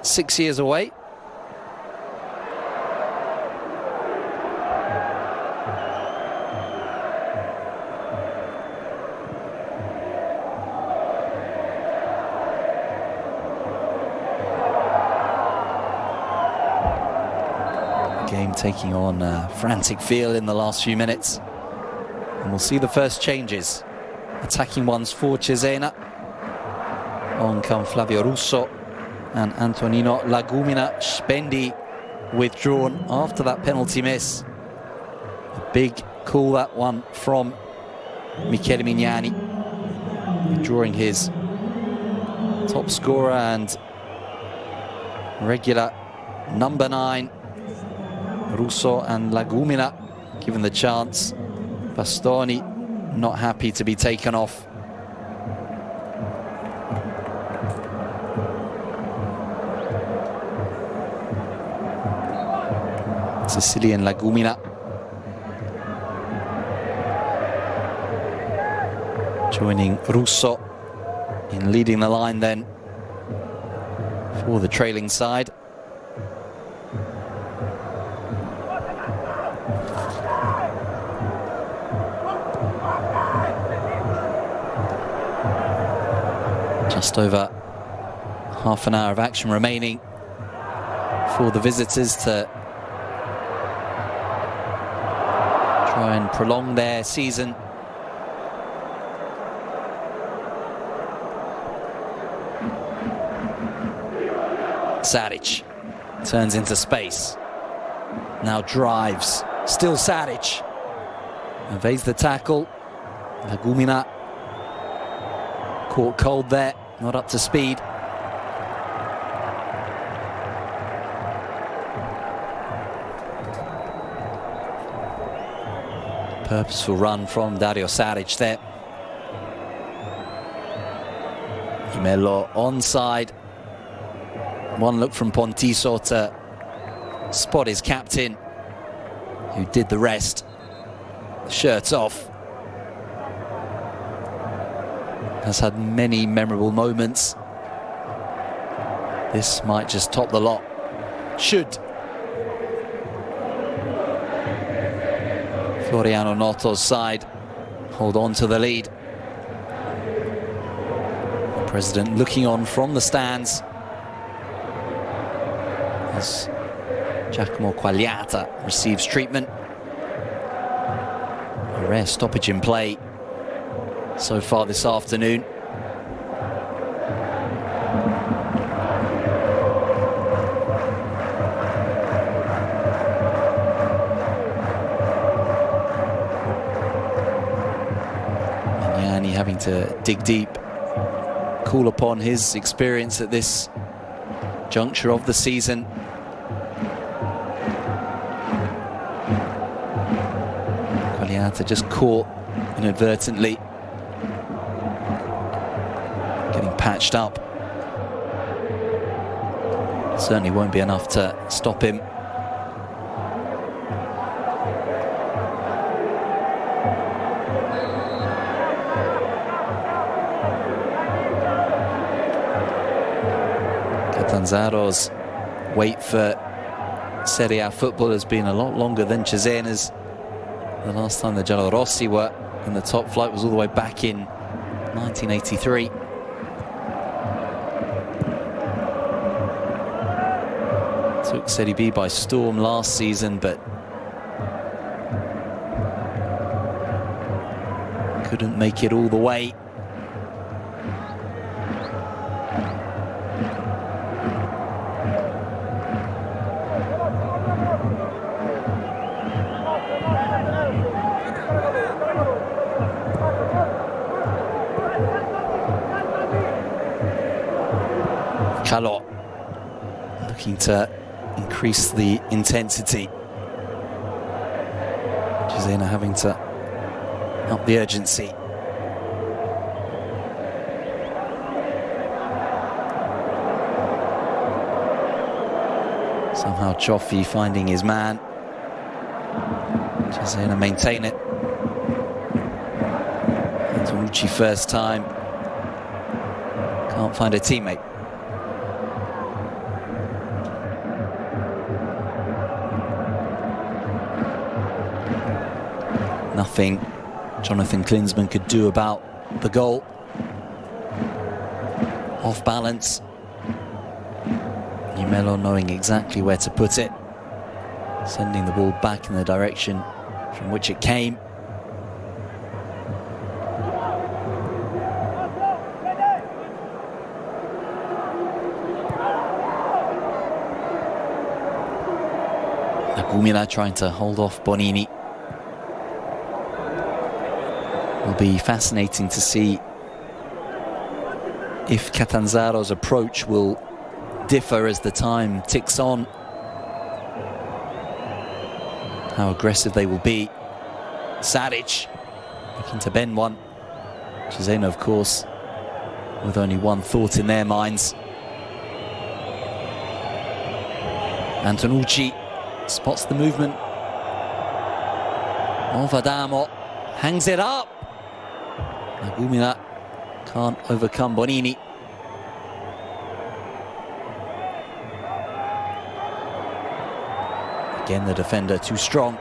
6 years away. taking on a frantic feel in the last few minutes. And we'll see the first changes. Attacking ones for Cesena. On come Flavio Russo and Antonino Lagumina. Shpendi withdrawn after that penalty miss. A big call, that one, from Michele Mignani, withdrawing his top scorer and regular number 9. Russo and Lagumina given the chance. Bastoni not happy to be taken off. Sicilian Lagumina joining Russo in leading the line then for the trailing side. Just over half an hour of action remaining for the visitors to try and prolong their season. Saric turns into space. Now drives. Still Saric. Evades the tackle. Lagumina caught cold there. Not up to speed. Purposeful run from Dario Saric there. Iemmello onside. One look from Pontiso to spot his captain, who did the rest. Shirts off. Has had many memorable moments. This might just top the lot. Should. Floriano Noto's side hold on to the lead. The president looking on from the stands as Giacomo Quagliata receives treatment. A rare stoppage in play so far this afternoon. Mignani having to dig deep, call upon his experience at this juncture of the season. Quagliata just caught inadvertently, getting patched up. Certainly won't be enough to stop him. Catanzaro's wait for Serie A football has been a lot longer than Cesena's. The last time the Giallorossi were in the top flight was all the way back in 1983. Took Serie B by storm last season, but couldn't make it all the way. Calot looking to increase the intensity. Cesena having to up the urgency. Somehow Cioffi finding his man. Cesena maintain it. Antonucci first time. Can't find a teammate. Nothing Jonathan Klinsmann could do about the goal. Off balance. Iemmello knowing exactly where to put it. sending the ball back in the direction from which it came. Lagumina trying to hold off Bonini. Will be fascinating to see if Catanzaro's approach will differ as the time ticks on. How aggressive they will be. Saric looking to bend one. Cesena, of course, with only one thought in their minds. Antonucci spots the movement of Adamo, hangs it up. Lagumina can't overcome Bonini. Again, the defender too strong.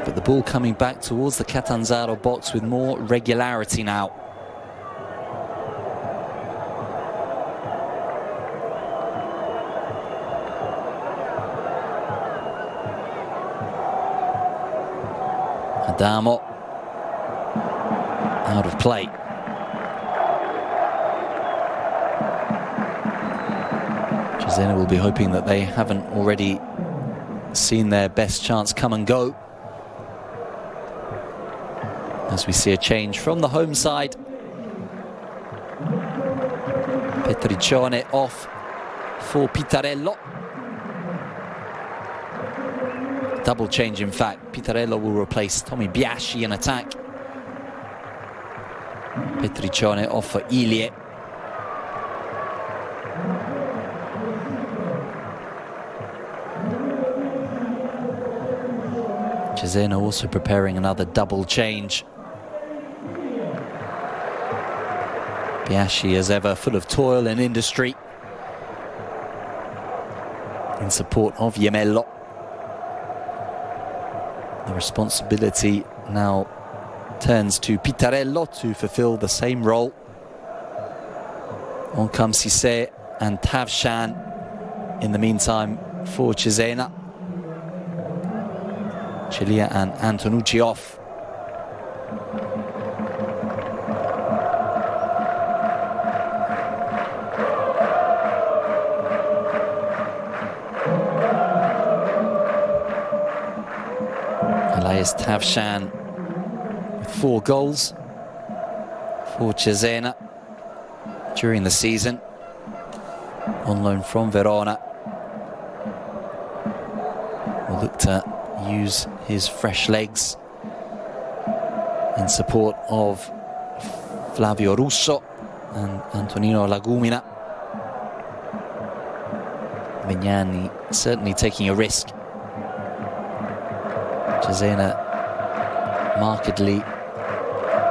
But the ball coming back towards the Catanzaro box with more regularity now. Adamo out of play. Cesena will be hoping that they haven't already seen their best chance come and go. As we see a change from the home side. Petriccione off for Pitarello. Double change, in fact. Pitarello will replace Tommy Biasci in attack. Petriccione off for Ilie. Cesena also preparing another double change. Biasci, as ever, full of toil and industry in support of Iemmello. The responsibility now turns to Pitarello to fulfill the same role. On comes Cisse and Tavshan in the meantime for Cesena. Cilia and Antonucci off. Elias Tavshan with 4 goals for Cesena during the season, on loan from Verona. Will look to use his fresh legs in support of Flavio Russo and Antonino Lagumina. Mignani certainly taking a risk. Cesena markedly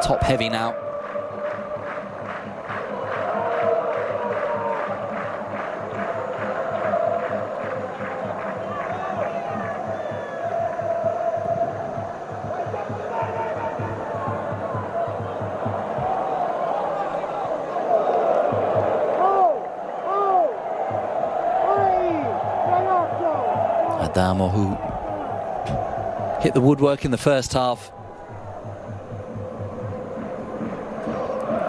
top heavy now. Adamo, who hit the woodwork in the first half.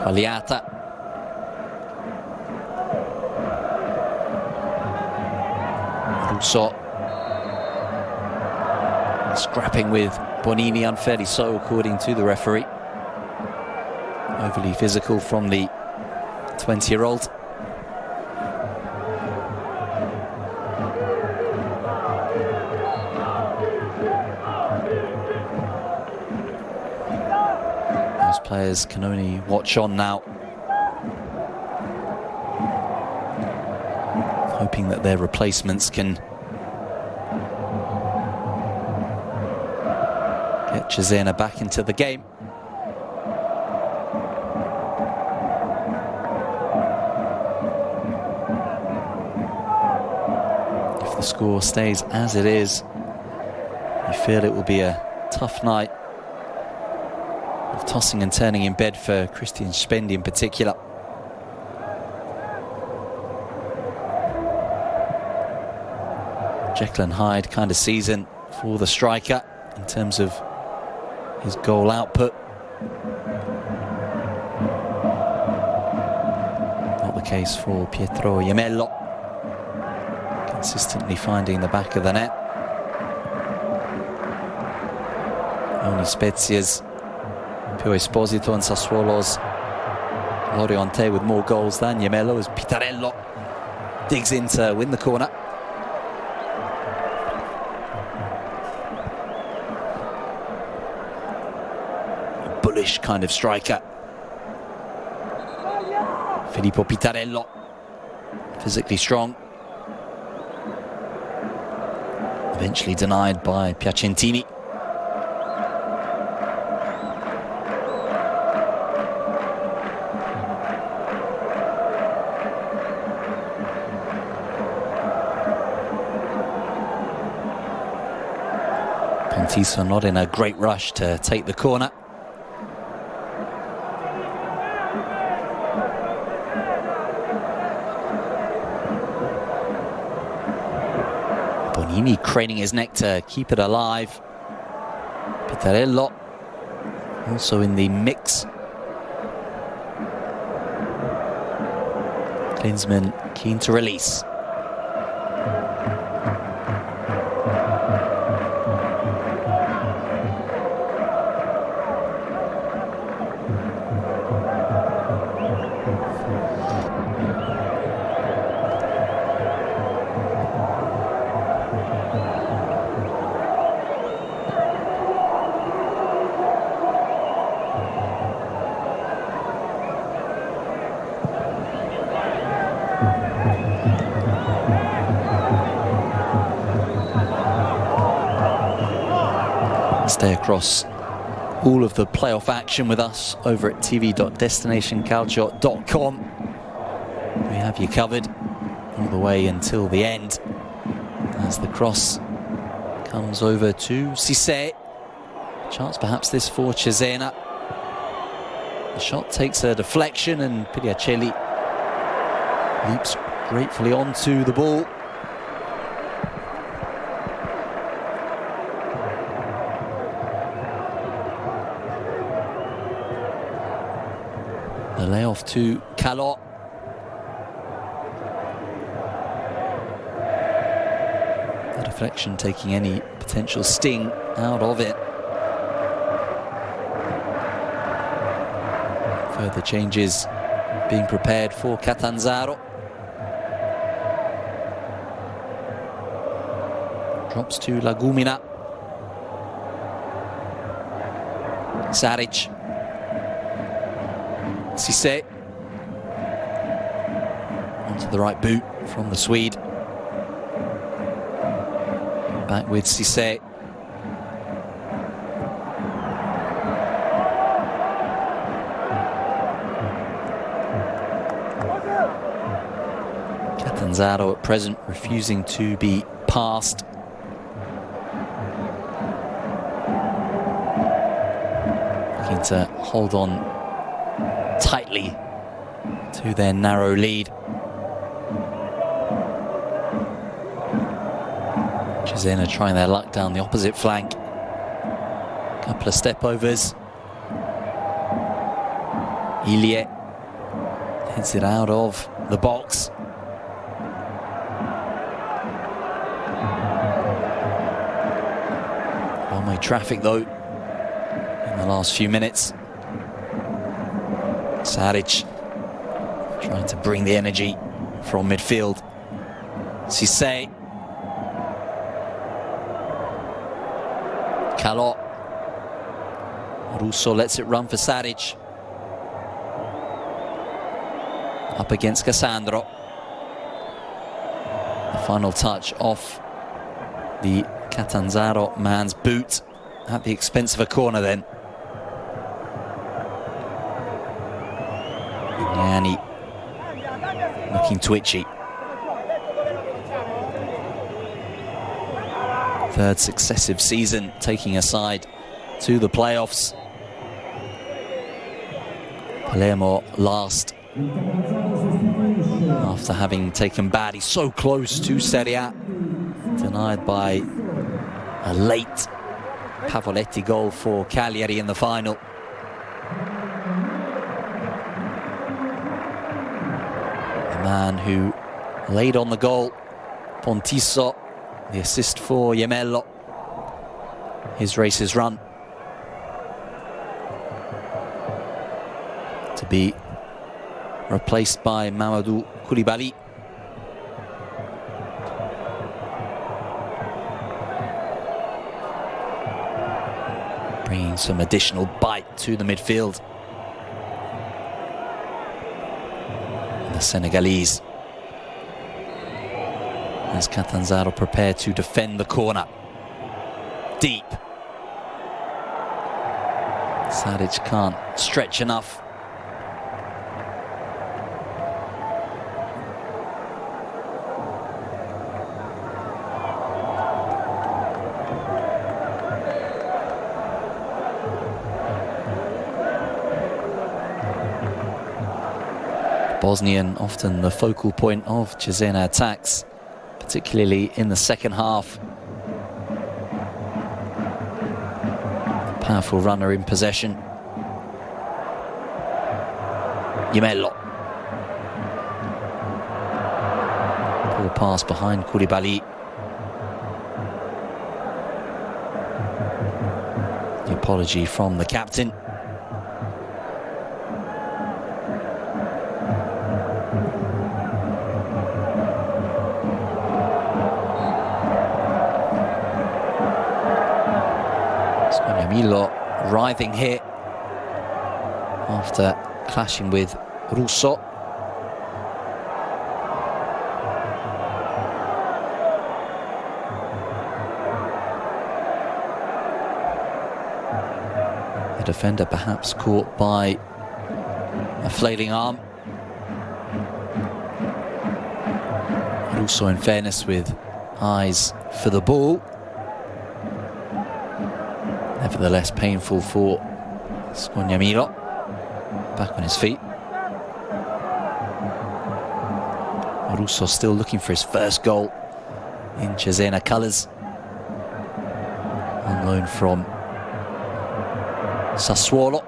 Quagliata. Russo scrapping with Bonini, unfairly so according to the referee. Overly physical from the 20-year-old. Players can only watch on now, hoping that their replacements can get Cesena back into the game. If the score stays as it is, you feel it will be a tough night of tossing and turning in bed for Cristian Shpendi in particular. Jekyll and Hyde kind of season for the striker in terms of his goal output. Not the case for Pietro Iemmello, consistently finding the back of the net. Only Spezia's Pio Esposito and Sassuolo's Loriente with more goals than Iemmello, as Pitarello digs in to win the corner. A bullish kind of striker. Filippo Pitarello, physically strong. Eventually denied by Piacentini. Pontiso not in a great rush to take the corner. Bonini craning his neck to keep it alive. Pitarello also in the mix. Klinsmann keen to release. Stay across all of the playoff action with us over at tv.destinationcalcio.com. We have you covered all the way until the end, as the cross comes over to Cesena. Chance perhaps this for Cesena. The shot takes a deflection and Pigliacelli leaps gratefully onto the ball. The layoff to Calot. The deflection taking any potential sting out of it. Further changes being prepared for Catanzaro. Drops to Lagumina. Saric. Cesena onto the right boot from the Swede. Back with Cesena. Catanzaro at present refusing to be passed. Looking to hold on tightly to their narrow lead. Cesena trying their luck down the opposite flank. Couple of step overs. Ilie heads it out of the box. One-way traffic though in the last few minutes. Saric trying to bring the energy from midfield. Cesena. Calot. Russo lets it run for Saric. Up against Cassandro. The final touch off the Catanzaro man's boot at the expense of a corner then. Mignani looking twitchy. Third successive season taking a side to the playoffs. Palermo last after having taken bad. He's so close to Serie A, denied by a late Pavoletti goal for Cagliari in the final. The man who laid on the goal, Pontisso, the assist for Iemmello. His race is run. To be replaced by Mamadou Koulibaly. Bringing some additional bite to the midfield. The Senegalese, as Catanzaro prepared to defend the corner. Deep. Sadic can't stretch enough. Bosnian, often the focal point of Cesena attacks, particularly in the second half. Powerful runner in possession. Iemmello. Poor pass behind Koulibaly. The apology from the captain. Iemmello writhing here after clashing with Russo. The defender perhaps caught by a flailing arm. Russo, in fairness, with eyes for the ball. Nevertheless, painful for Iemmello. Back on his feet. Russo still looking for his first goal in Cesena colours. On loan from Sassuolo.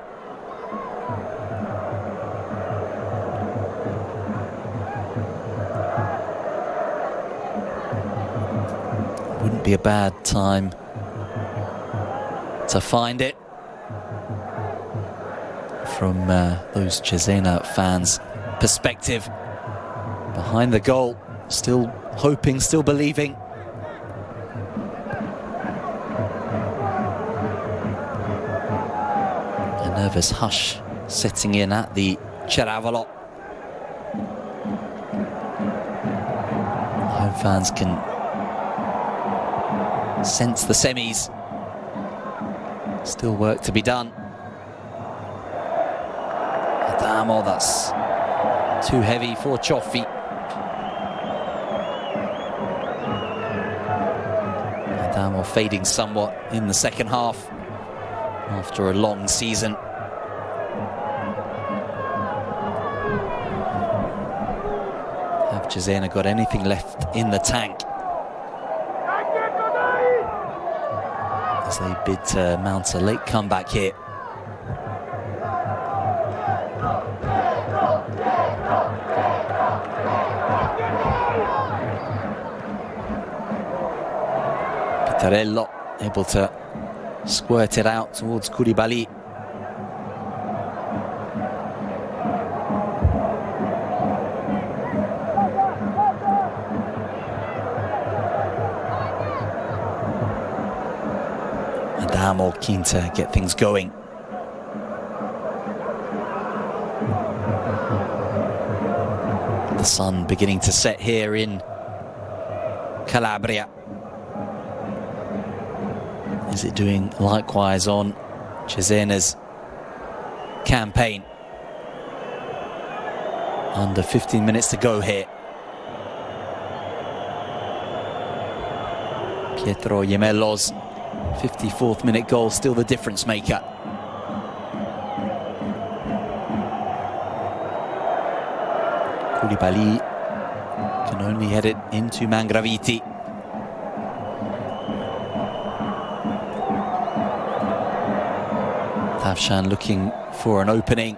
Wouldn't be a bad time to find it from those Cesena fans' perspective. Behind the goal, still hoping, still believing. A nervous hush setting in at the Ceravolo. Home fans can sense the semis. Still work to be done. Adamo, that's too heavy for Cioffi. Adamo fading somewhat in the second half after a long season. Have Cesena got anything left in the tank as they bid to mount a late comeback here? Pitarello able to squirt it out towards Koulibaly. Adamo keen to get things going. The sun beginning to set here in Calabria. Is it doing likewise on Cesena's campaign? Under 15 minutes to go here. Pietro Iemmello's 54th minute goal, still the difference maker. Koulibaly can only head it into Mangraviti. Tavshan looking for an opening.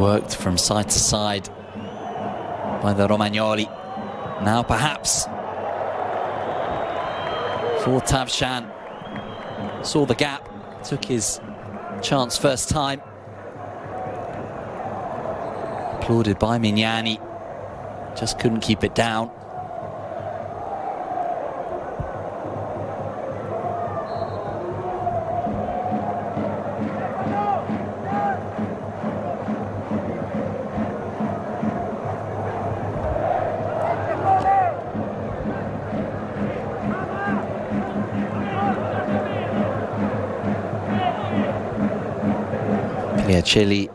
Worked from side to side by the Romagnoli. Now perhaps for Tavshan. Saw the gap, took his chance first time. Applauded by Mignani. Just couldn't keep it down. Chile,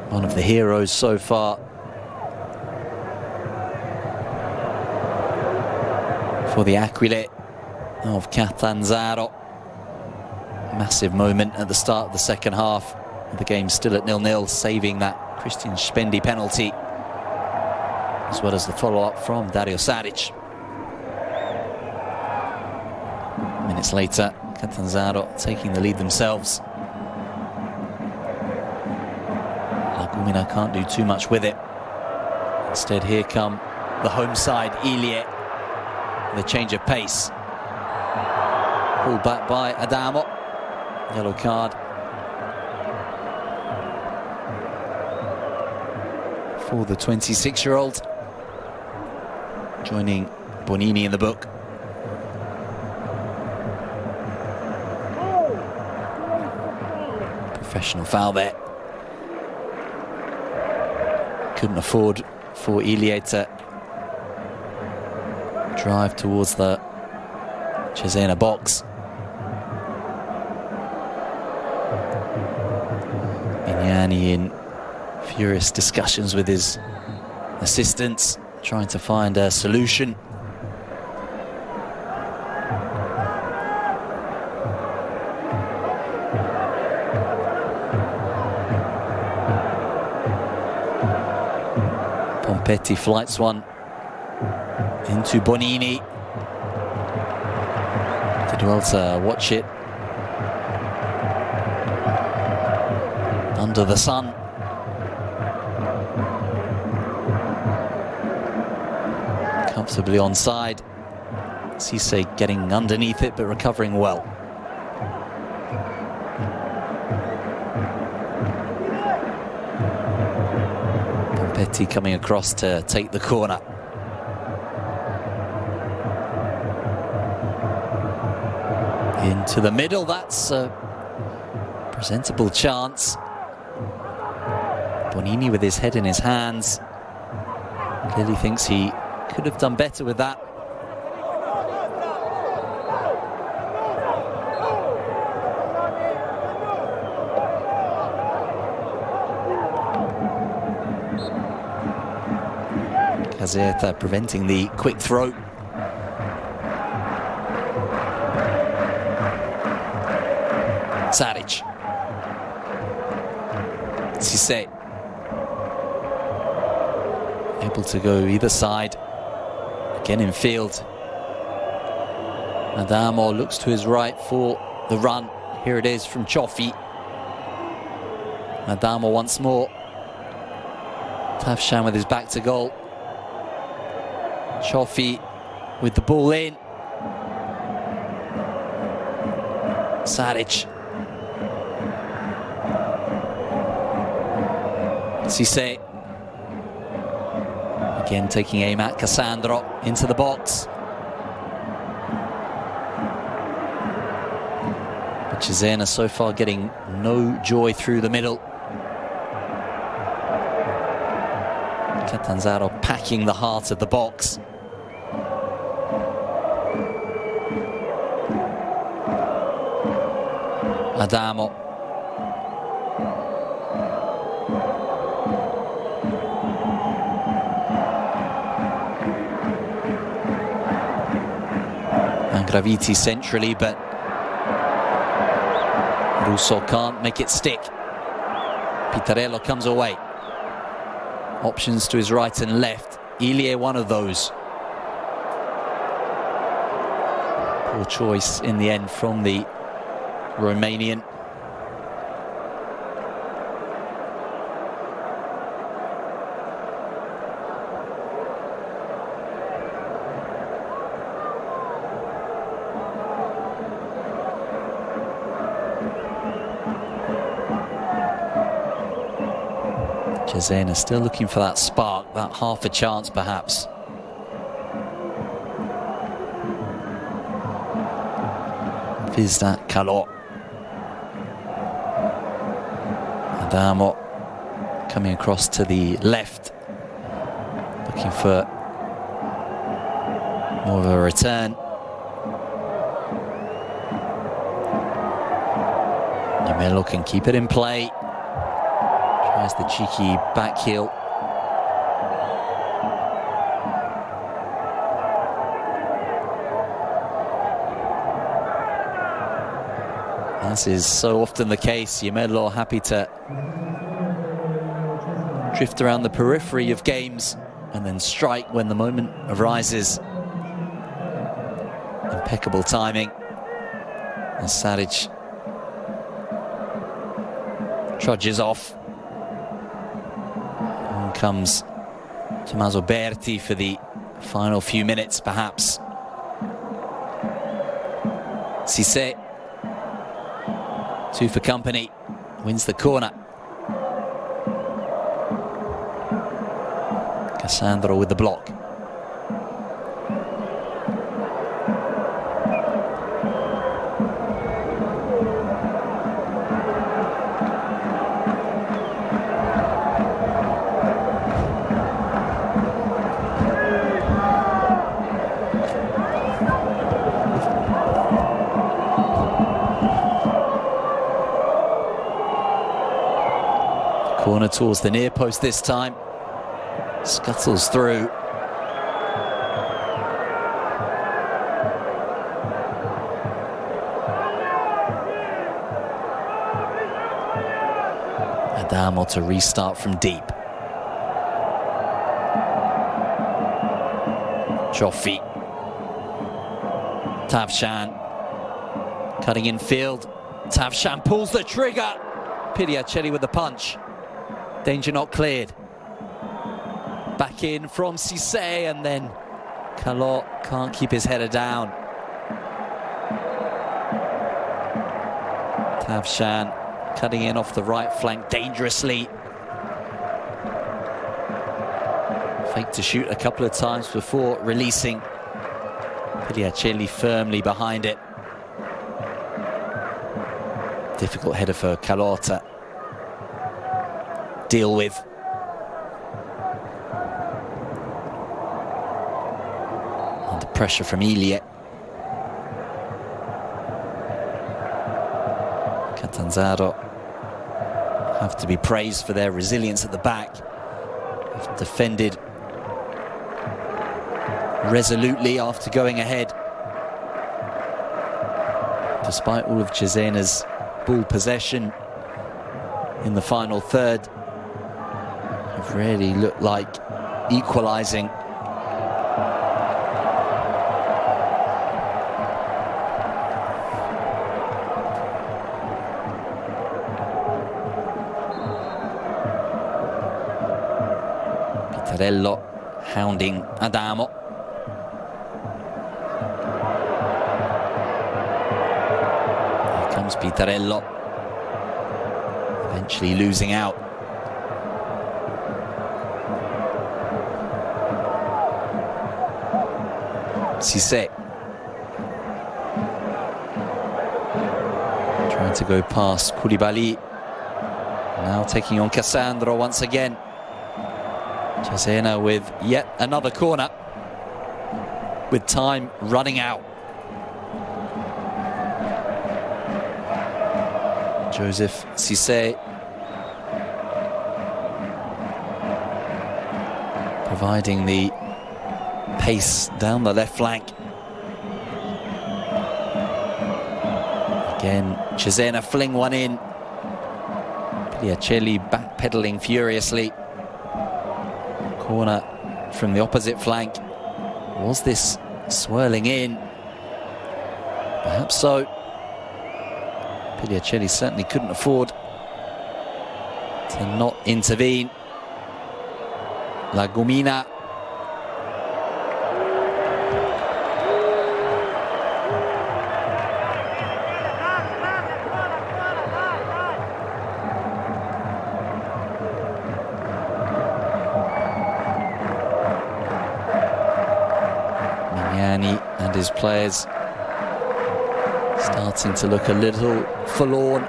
one of the heroes so far for the Aquile of Catanzaro. Massive moment at the start of the second half. The game's still at 0-0, saving that Cristian Shpendi penalty, as well as the follow-up from Dario Saric. Minutes later, Catanzaro taking the lead themselves. Lagumina can't do too much with it. Instead, here come the home side, Ilie, with a change of pace. Pulled back by Adamo. Yellow card for the 26-year-old. Joining Bonini in the book. Professional foul there. Couldn't afford for Ilie to drive towards the Cesena box. Mignani in furious discussions with his assistants, trying to find a solution. Pompetti flights one into Bonini. Did well to watch it under the sun. Comfortably onside. Cisse getting underneath it but recovering well. Pompetti coming across to take the corner. Into the middle, that's a presentable chance. Bonini with his head in his hands. Clearly thinks he could have done better with that. Caserta preventing the quick throw. Saric. Cisse. Able to go either side. Again in field. Adamo looks to his right for the run. Here it is from Cioffi. Adamo once more. Tavshan with his back to goal. Cioffi with the ball in. Saric. Cisse. Again taking aim at Cassandro into the box. But Cesena so far getting no joy through the middle. Catanzaro packing the heart of the box. Adamo. And Graviti centrally, but Russo can't make it stick. Pitarello comes away. Options to his right and left. Ilie one of those. Poor choice in the end from the Romanian. Cesena still looking for that spark, that half a chance perhaps. Vizda Calò. Adamo coming across to the left, looking for more of a return. Iemmello can keep it in play. Tries the cheeky back heel. As is so often the case, Iemmello happy to drift around the periphery of games and then strike when the moment arises. Impeccable timing. As Saric trudges off. In comes Tommaso Berti for the final few minutes, perhaps. Cisse, two for company, wins the corner. Cassandro with the block. Corner towards the near post this time. Scuttles through. Adamo to restart from deep. Cioffi. Tavshan cutting in field. Tavshan pulls the trigger. Pigliacelli with the punch. Danger not cleared. Back in from Cisse, and then Calò can't keep his header down. Tavshan cutting in off the right flank dangerously. Faked to shoot a couple of times before releasing. Pigliacelli firmly behind it. Difficult header for Calò to deal with. Under pressure from Ilie. Catanzaro have to be praised for their resilience at the back. Have defended resolutely after going ahead. Despite all of Cesena's ball possession in the final third, have really looked like equalising. Pitarello hounding Adamo. Here comes Pitarello, eventually losing out. Cisse trying to go past Koulibaly, now taking on Cassandro once again. Cesena with yet another corner, with time running out. Joseph Cisse providing the pace down the left flank. Again, Cesena fling one in. Pigliacelli backpedaling furiously. Corner from the opposite flank. Was this swirling in? Perhaps so. Pigliacelli certainly couldn't afford to not intervene. La Gomina. Mignani and his players starting to look a little forlorn.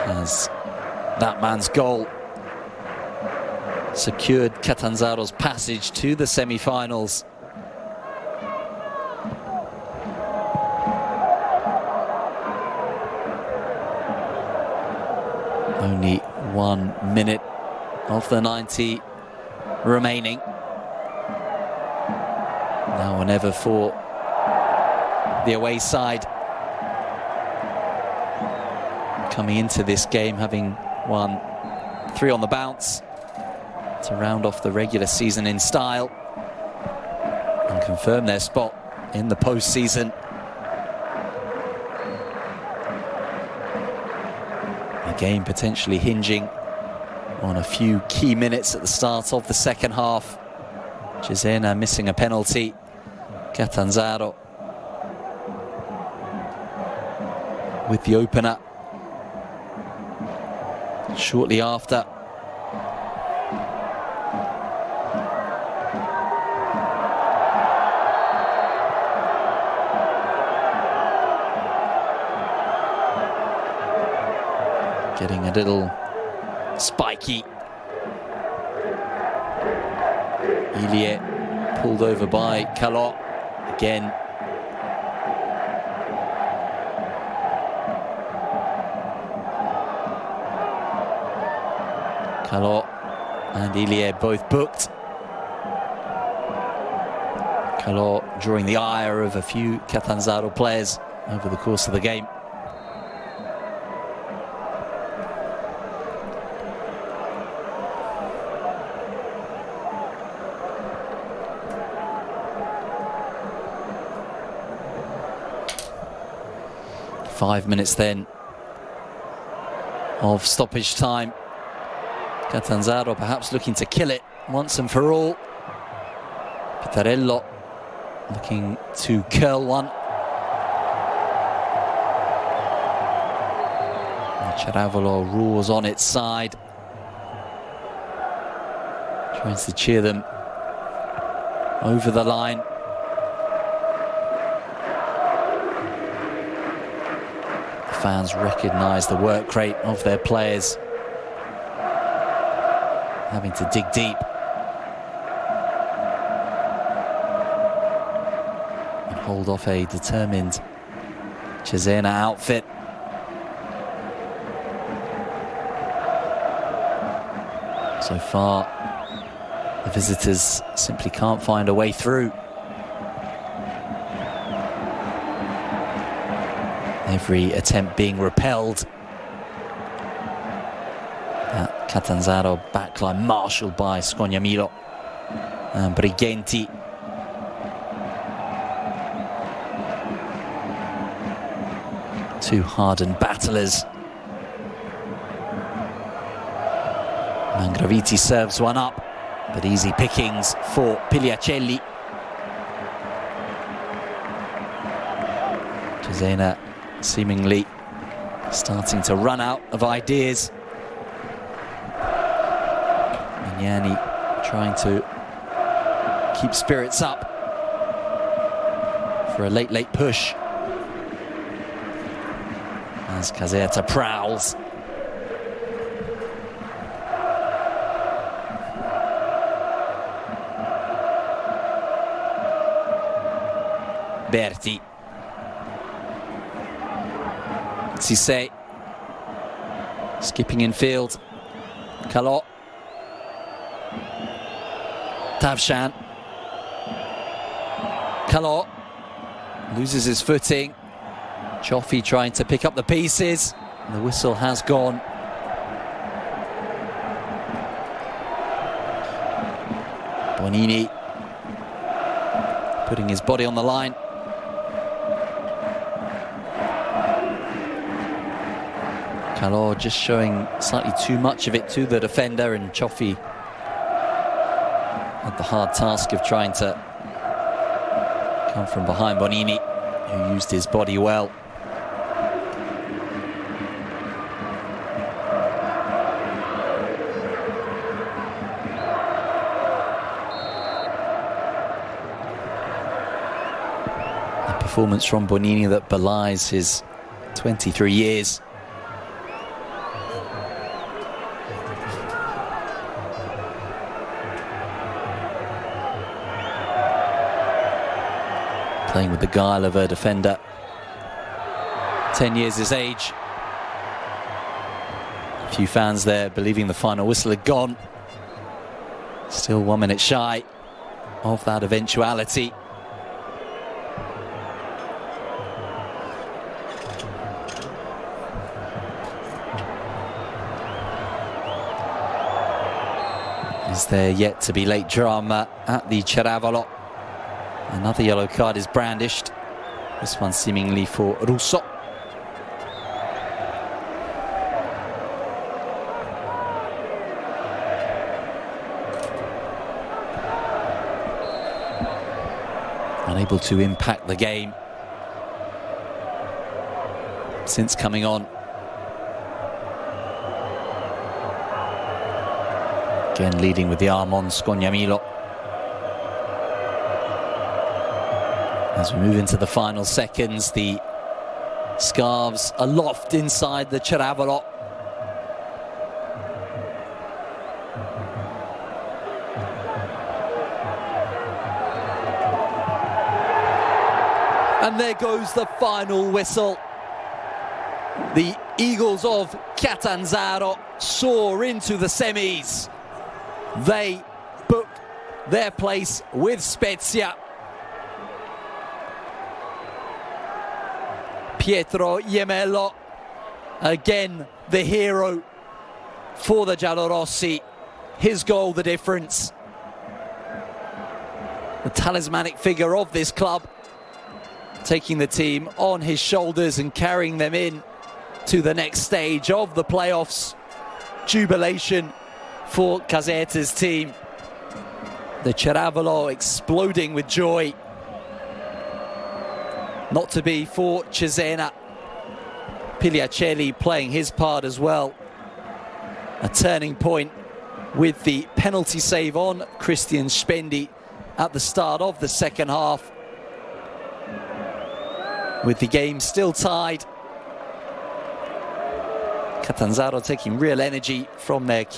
As that man's goal secured Catanzaro's passage to the semi-finals. Only 1 minute of the 90 remaining. Now or never for the away side, coming into this game having won 3 on the bounce to round off the regular season in style and confirm their spot in the postseason. The game potentially hinging on a few key minutes at the start of the second half. Cesena missing a penalty. Catanzaro with the opener shortly after. Getting a little spiky. Ilie pulled over by Calot again. Calot and Ilie both booked. Calot drawing the ire of a few Catanzaro players over the course of the game. Five minutes then of stoppage time. Catanzaro perhaps looking to kill it once and for all. Pitarello looking to curl one. And Ceravolo roars on its side, tries to cheer them over the line. Fans recognise the work rate of their players, having to dig deep and hold off a determined Cesena outfit. So far, the visitors simply can't find a way through. Every attempt being repelled. That Catanzaro backline marshalled by Scognamilo and Brighenti. Two hardened battlers. Mangraviti serves one up, but easy pickings for Pigliacelli. Cesena seemingly starting to run out of ideas. Mignani trying to keep spirits up for a late push as Caserta prowls. Berti. Cisse skipping in field. Calot. Tavshan. Calot loses his footing. Cioffi trying to pick up the pieces. The whistle has gone. Bonini putting his body on the line. Calò just showing slightly too much of it to the defender, and Cioffi had the hard task of trying to come from behind Bonini, who used his body well. A performance from Bonini that belies his 23 years. Playing with the guile of a defender. 10 years his age. A few fans there believing the final whistle had gone. Still 1 minute shy of that eventuality. Is there yet to be late drama at the Ceravolo? Another yellow card is brandished, this one seemingly for Russo. Unable to impact the game since coming on. Again leading with the arm on Scognamillo. As we move into the final seconds, the scarves aloft inside the Ceravolo. And there goes the final whistle. The Eagles of Catanzaro soar into the semis. They book their place with Spezia. Pietro Iemmello, again the hero for the Giallorossi. His goal the difference. The talismanic figure of this club, taking the team on his shoulders and carrying them in to the next stage of the playoffs. Jubilation for Caserta's team. The Ceravolo exploding with joy. Not to be for Cesena. Pigliacelli playing his part as well. A turning point with the penalty save on Cristian Shpendi at the start of the second half. With the game still tied. Catanzaro taking real energy from their keeper.